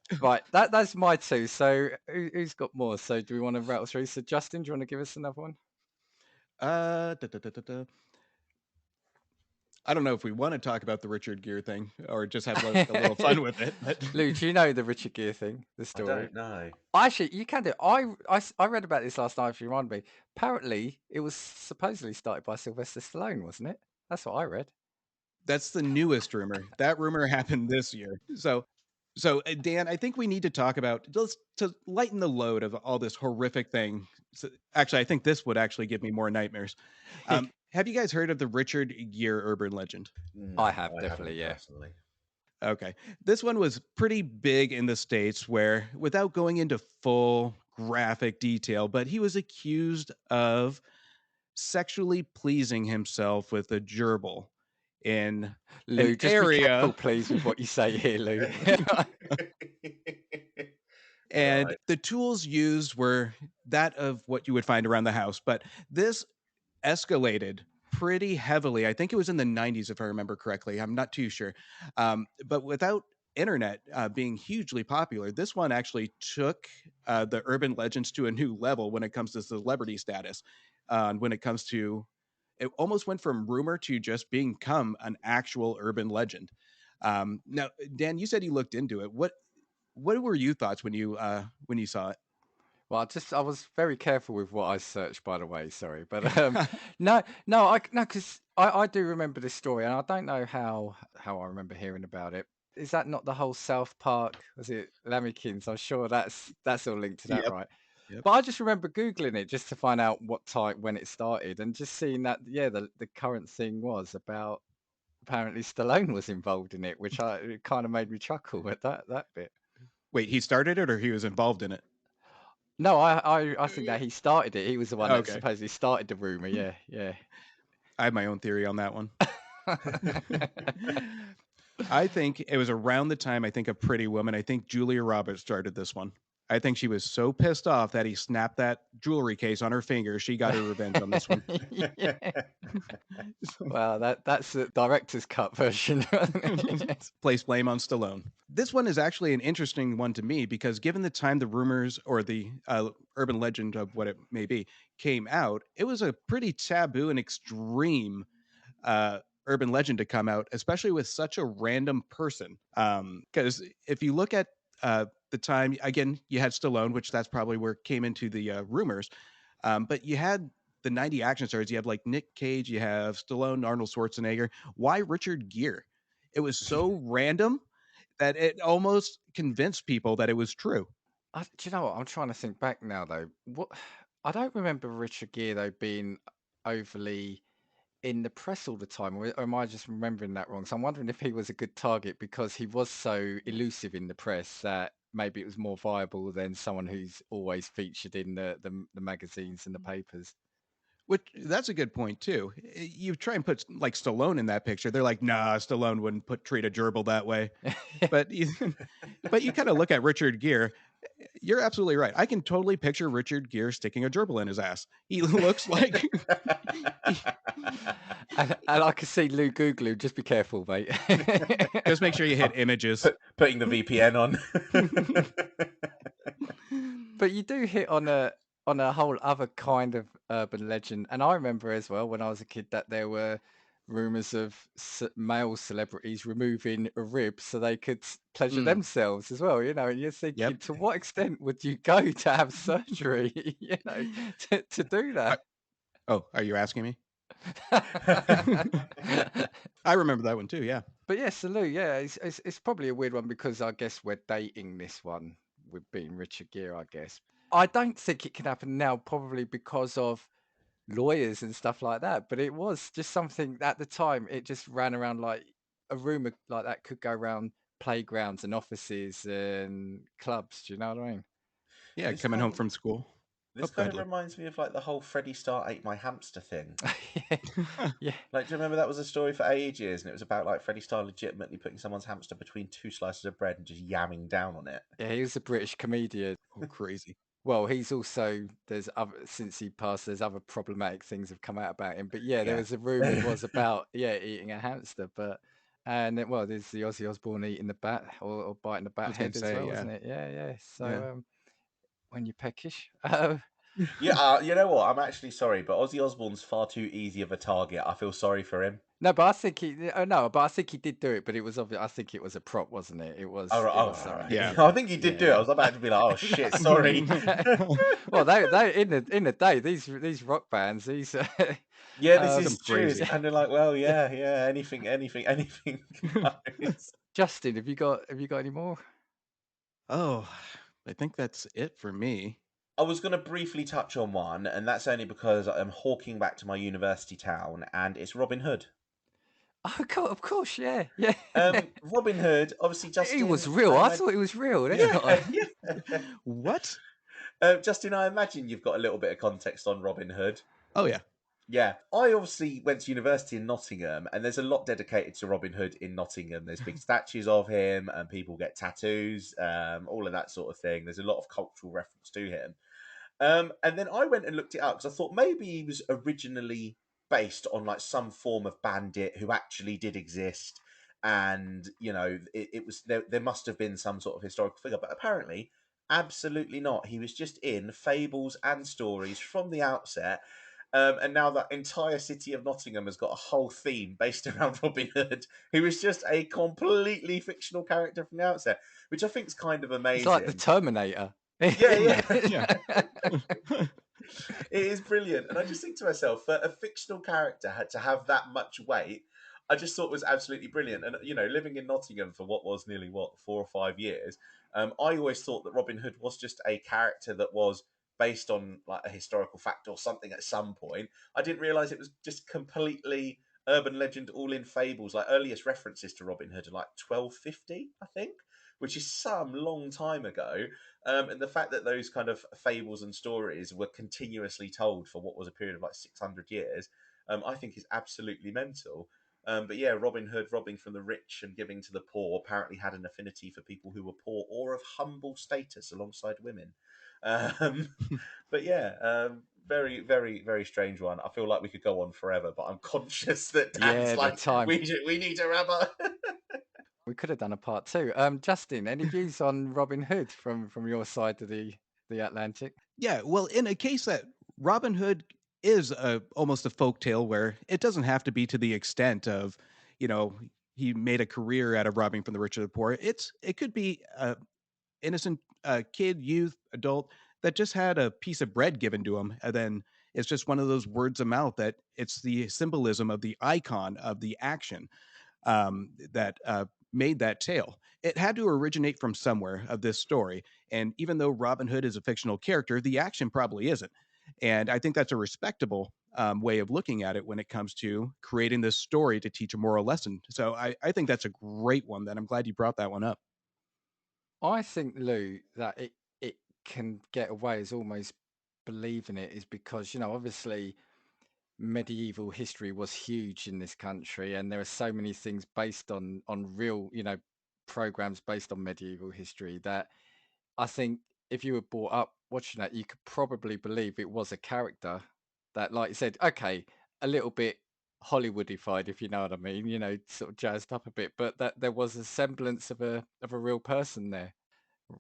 That's my two. So who's got more? So do we want to rattle through? So Justin, do you want to give us another one? Da, da, da, da, da. I don't know if we want to talk about the Richard Gere thing or just have a little fun with it. But... Lou, do you know the Richard Gere thing? The I story? don't know. Actually, you can do. I read about this last night. If you remind me, apparently it was supposedly started by Sylvester Stallone, wasn't it? That's what I read. That's the newest rumor. That rumor happened this year. So Dan, I think we need to talk about just to lighten the load of all this horrific thing. So, actually, I think this would actually give me more nightmares. Have you guys heard of the Richard Gere urban legend? No, I have, definitely, haven't yeah. personally. Okay. This one was pretty big in the States where, without going into full graphic detail, but he was accused of sexually pleasing himself with a gerbil in Lou, an just be careful, area. please, with what you say here, Lou. And Right. the tools used were that of what you would find around the house. But this escalated pretty heavily. I think it was in the 90s, if I remember correctly. I'm not too sure. But without internet being hugely popular, this one actually took the urban legends to a new level when it comes to celebrity status. When it comes to, it almost went from rumor to just become an actual urban legend. Now, Dan, you said you looked into it. What were your thoughts when you saw it? Well, I was very careful with what I searched, by the way. Sorry, but no, because I do remember this story, and I don't know how I remember hearing about it. Is that not the whole South Park? Was it Lamekins? I'm sure that's all linked to that, Yep. right? Yep. But I just remember Googling it just to find out what time when it started, and just seeing that the current thing was about apparently Stallone was involved in it, which it kind of made me chuckle at that bit. Wait, he started it or he was involved in it? No, I think that he started it. He was the one that Okay. supposedly started the rumor. Yeah, yeah. I have my own theory on that one. I think it was around the time, I think, of Pretty Woman. I think Julia Roberts started this one. I think she was so pissed off that he snapped that jewelry case on her finger. She got her revenge on this one. Yeah. Well, that's the director's cut version. Place blame on Stallone. This one is actually an interesting one to me because given the time the rumors or the urban legend of what it may be came out, it was a pretty taboo and extreme urban legend to come out, especially with such a random person. Because if you look at the time, again, you had Stallone, which that's probably where it came into the rumors. But you had the 90 action stars. You have like Nick Cage, you have Stallone, Arnold Schwarzenegger. Why Richard Gere? It was so random that it almost convinced people that it was true. Do you know what? I'm trying to think back now, though. I don't remember Richard Gere though being overly in the press all the time, or am I just remembering that wrong? So I'm wondering if he was a good target because he was so elusive in the press that maybe it was more viable than someone who's always featured in the magazines and the papers. Which that's a good point too. You try and put like Stallone in that picture, they're like, nah, Stallone wouldn't treat a gerbil that way. But you kind of look at Richard Gere. You're absolutely right. I can totally picture Richard Gere sticking a gerbil in his ass. He looks like. and I can see Lou Googling. Just be careful, mate. Just make sure you hit images. Putting the VPN on. But you do hit on a on a whole other kind of urban legend. And I remember as well when I was a kid that there were rumors of male celebrities removing a rib so they could pleasure Mm, themselves as well. And you're yep. thinking, to what extent would you go to have surgery, to do I, that? oh, are you asking me? I remember that one too. Yeah. But yeah, salute. Yeah, it's probably a weird one because I guess we're dating this one with being Richard Gere, I guess. I don't think it can happen now, probably because of lawyers and stuff like that. But it was just something at the time, it just ran around like a rumor like that could go around playgrounds and offices and clubs. Do you know what I mean? Yeah. This Coming home kind from school. Oh, this go kind ahead, of Lou. reminds me of like the whole Freddie Starr ate my hamster thing. Yeah. Yeah. Like, do you remember that was a story for ages, and it was about like Freddie Starr legitimately putting someone's hamster between two slices of bread and just yamming down on it. Yeah, he was a British comedian. Oh, crazy. Well, he's also there's other since he passed, there's other problematic things have come out about him. But yeah, there Yeah. was a rumor it was about eating a hamster, but well, there's the Ozzy Osbourne eating the bat or biting the I bat was going head to as say, well, yeah. isn't it? Yeah, yeah. So Yeah. when you're peckish, Yeah, you know what? I'm actually sorry, but Ozzy Osbourne's far too easy of a target. I feel sorry for him. no, but I think he no, but I think he did do it, but it was obvious. I think it was a prop, wasn't it? It Oh, was right, it oh, was right, something. Yeah. right. I think he did Yeah, do it. I yeah. was about to be like, oh shit, sorry. No. Well, they in the day these rock bands these Yeah, this Some is um true. It's crazy. kind of like, well, yeah. yeah, anything goes. Justin, have you got any more? Oh, I think that's it for me. I was going to briefly touch on one, and that's only because I'm hawking back to my university town, and it's Robin Hood. Oh, of course, yeah, yeah. Robin Hood, obviously, He was Justin. real. I I imagine, thought he was real. That's yeah, not. yeah. What? Justin, I imagine you've got a little bit of context on Robin Hood. Oh, yeah. Yeah, I obviously went to university in Nottingham, and there's a lot dedicated to Robin Hood in Nottingham. There's big statues of him, and people get tattoos, all of that sort of thing. There's a lot of cultural reference to him. And then I went and looked it up because I thought maybe he was originally based on like some form of bandit who actually did exist, and it was there must have been some sort of historical figure, but apparently, absolutely not. He was just in fables and stories from the outset. And now that entire city of Nottingham has got a whole theme based around Robin Hood, who was just a completely fictional character from the outset, which I think is kind of It's like the amazing. Terminator. Yeah, Mm, yeah. yeah. It is brilliant. And I just think to myself, for a fictional character had to have that much weight, I just thought was absolutely brilliant. And, living in Nottingham for what was nearly, 4 or 5 years, I always thought that Robin Hood was just a character that was based on like a historical fact or something at some point. I didn't realize it was just completely urban legend, all in fables. Like earliest references to Robin Hood are like 1250, I think, which is some long time ago. And the fact that those kind of fables and stories were continuously told for what was a period of like 600 years, I think is absolutely mental. But yeah, Robin Hood robbing from the rich and giving to the poor apparently had an affinity for people who were poor or of humble status alongside women. Um, but yeah, very, very, very strange one. I feel like we could go on forever, but I'm conscious that Dan's Yeah, the like, time. we need to wrap up. We could have done a part two. Justin, any views on Robin Hood from your side of the Atlantic? Yeah, well, in a case that Robin Hood is almost a folk tale where it doesn't have to be to the extent of, you know, he made a career out of robbing from the rich or the poor. It could be a innocent kid, youth, adult that just had a piece of bread given to him, and then it's just one of those words of mouth that it's the symbolism of the icon of the action that made that tale. It had to originate from somewhere of this story. And even though Robin Hood is a fictional character, the action probably isn't. And I think that's a respectable way of looking at it when it comes to creating this story to teach a moral lesson. So I think that's a great one. That I'm glad you brought that one up. I think, Lou, that it can get away as almost believing it is because, obviously medieval history was huge in this country, and there are so many things based on real, programs based on medieval history that I think if you were brought up watching that, you could probably believe it was a character that, like you said, okay, a little bit Hollywoodified, if you know what I mean, sort of jazzed up a bit, but that there was a semblance of a real person there.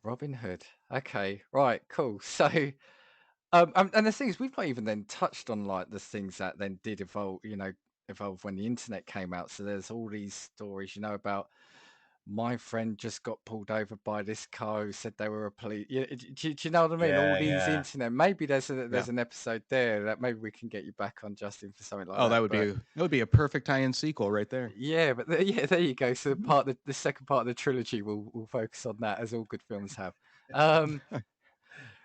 Robin Hood. Okay, right, cool. So And the thing is, we've not even then touched on like the things that then did evolve when the internet came out. So there's all these stories, about my friend just got pulled over by this car who said they were a police. Do you know what I mean? All Yeah, these yeah. internet. Maybe there's Yeah. an episode there that maybe we can get you back on, Justin, for something like Oh, that. that would be a perfect tie-in sequel right there. Yeah, but yeah, there you go. So the second part of the trilogy will focus on that, as all good films have.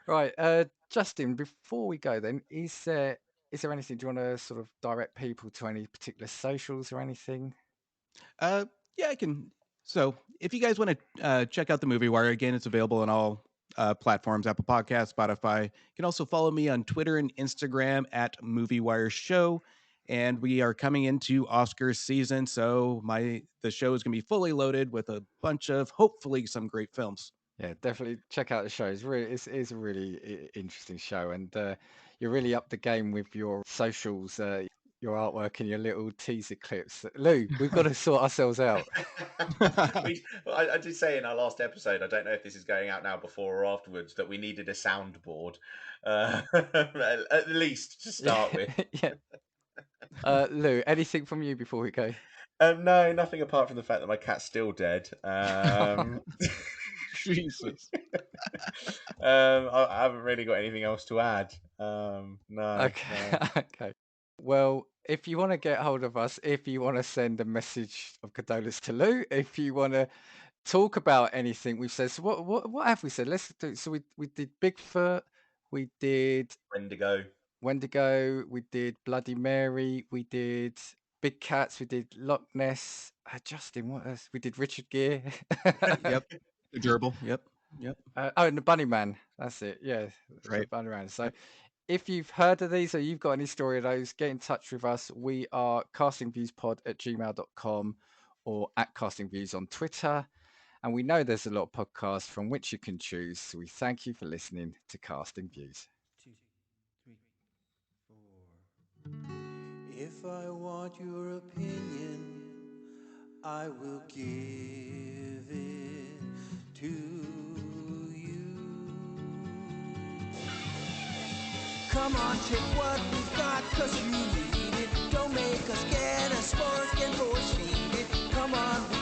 Right, Justin. Before we go, then, is there anything? Do you want to sort of direct people to any particular socials or anything? Uh, yeah, I can. So, if you guys want to check out the Movie Wire, again, it's available on all platforms: Apple Podcasts, Spotify. You can also follow me on Twitter and Instagram at Movie Wire Show. And we are coming into Oscar season, so the show is going to be fully loaded with a bunch of hopefully some great films. Yeah, definitely check out the show. It's a really interesting show, and you're really up the game with your socials, your artwork, and your little teaser clips. Lou, we've got to sort ourselves out. I did say in our last episode, I don't know if this is going out now before or afterwards, that we needed a soundboard, at least to start with. Yeah. Lou, anything from you before we go? No, nothing apart from the fact that my cat's still dead. Jesus. I haven't really got anything else to add. No. Okay. No. Okay. Well, if you want to get hold of us, if you want to send a message of condolence to Lou, if you want to talk about anything we've said, so what have we said? Let's do. So we did Bigfoot, we did Wendigo. Wendigo, we did Bloody Mary, we did Big Cats, we did Loch Ness. Justin, what else? We did Richard Gere. Yep. The gerbil. Yep. Yep. And the Bunny Man. That's it. Yeah, That's the right. Bunny Man. So Yep. if you've heard of these or you've got any story of those, get in touch with us. We are castingviewspod@gmail.com or at castingviews on Twitter. And we know there's a lot of podcasts from which you can choose. So we thank you for listening to Casting Views. 2, 3, 4. If I want your opinion, I will give it to you. Come on, check what we've got, 'cause you need it. Don't make us get a spork and force feed it. Come on.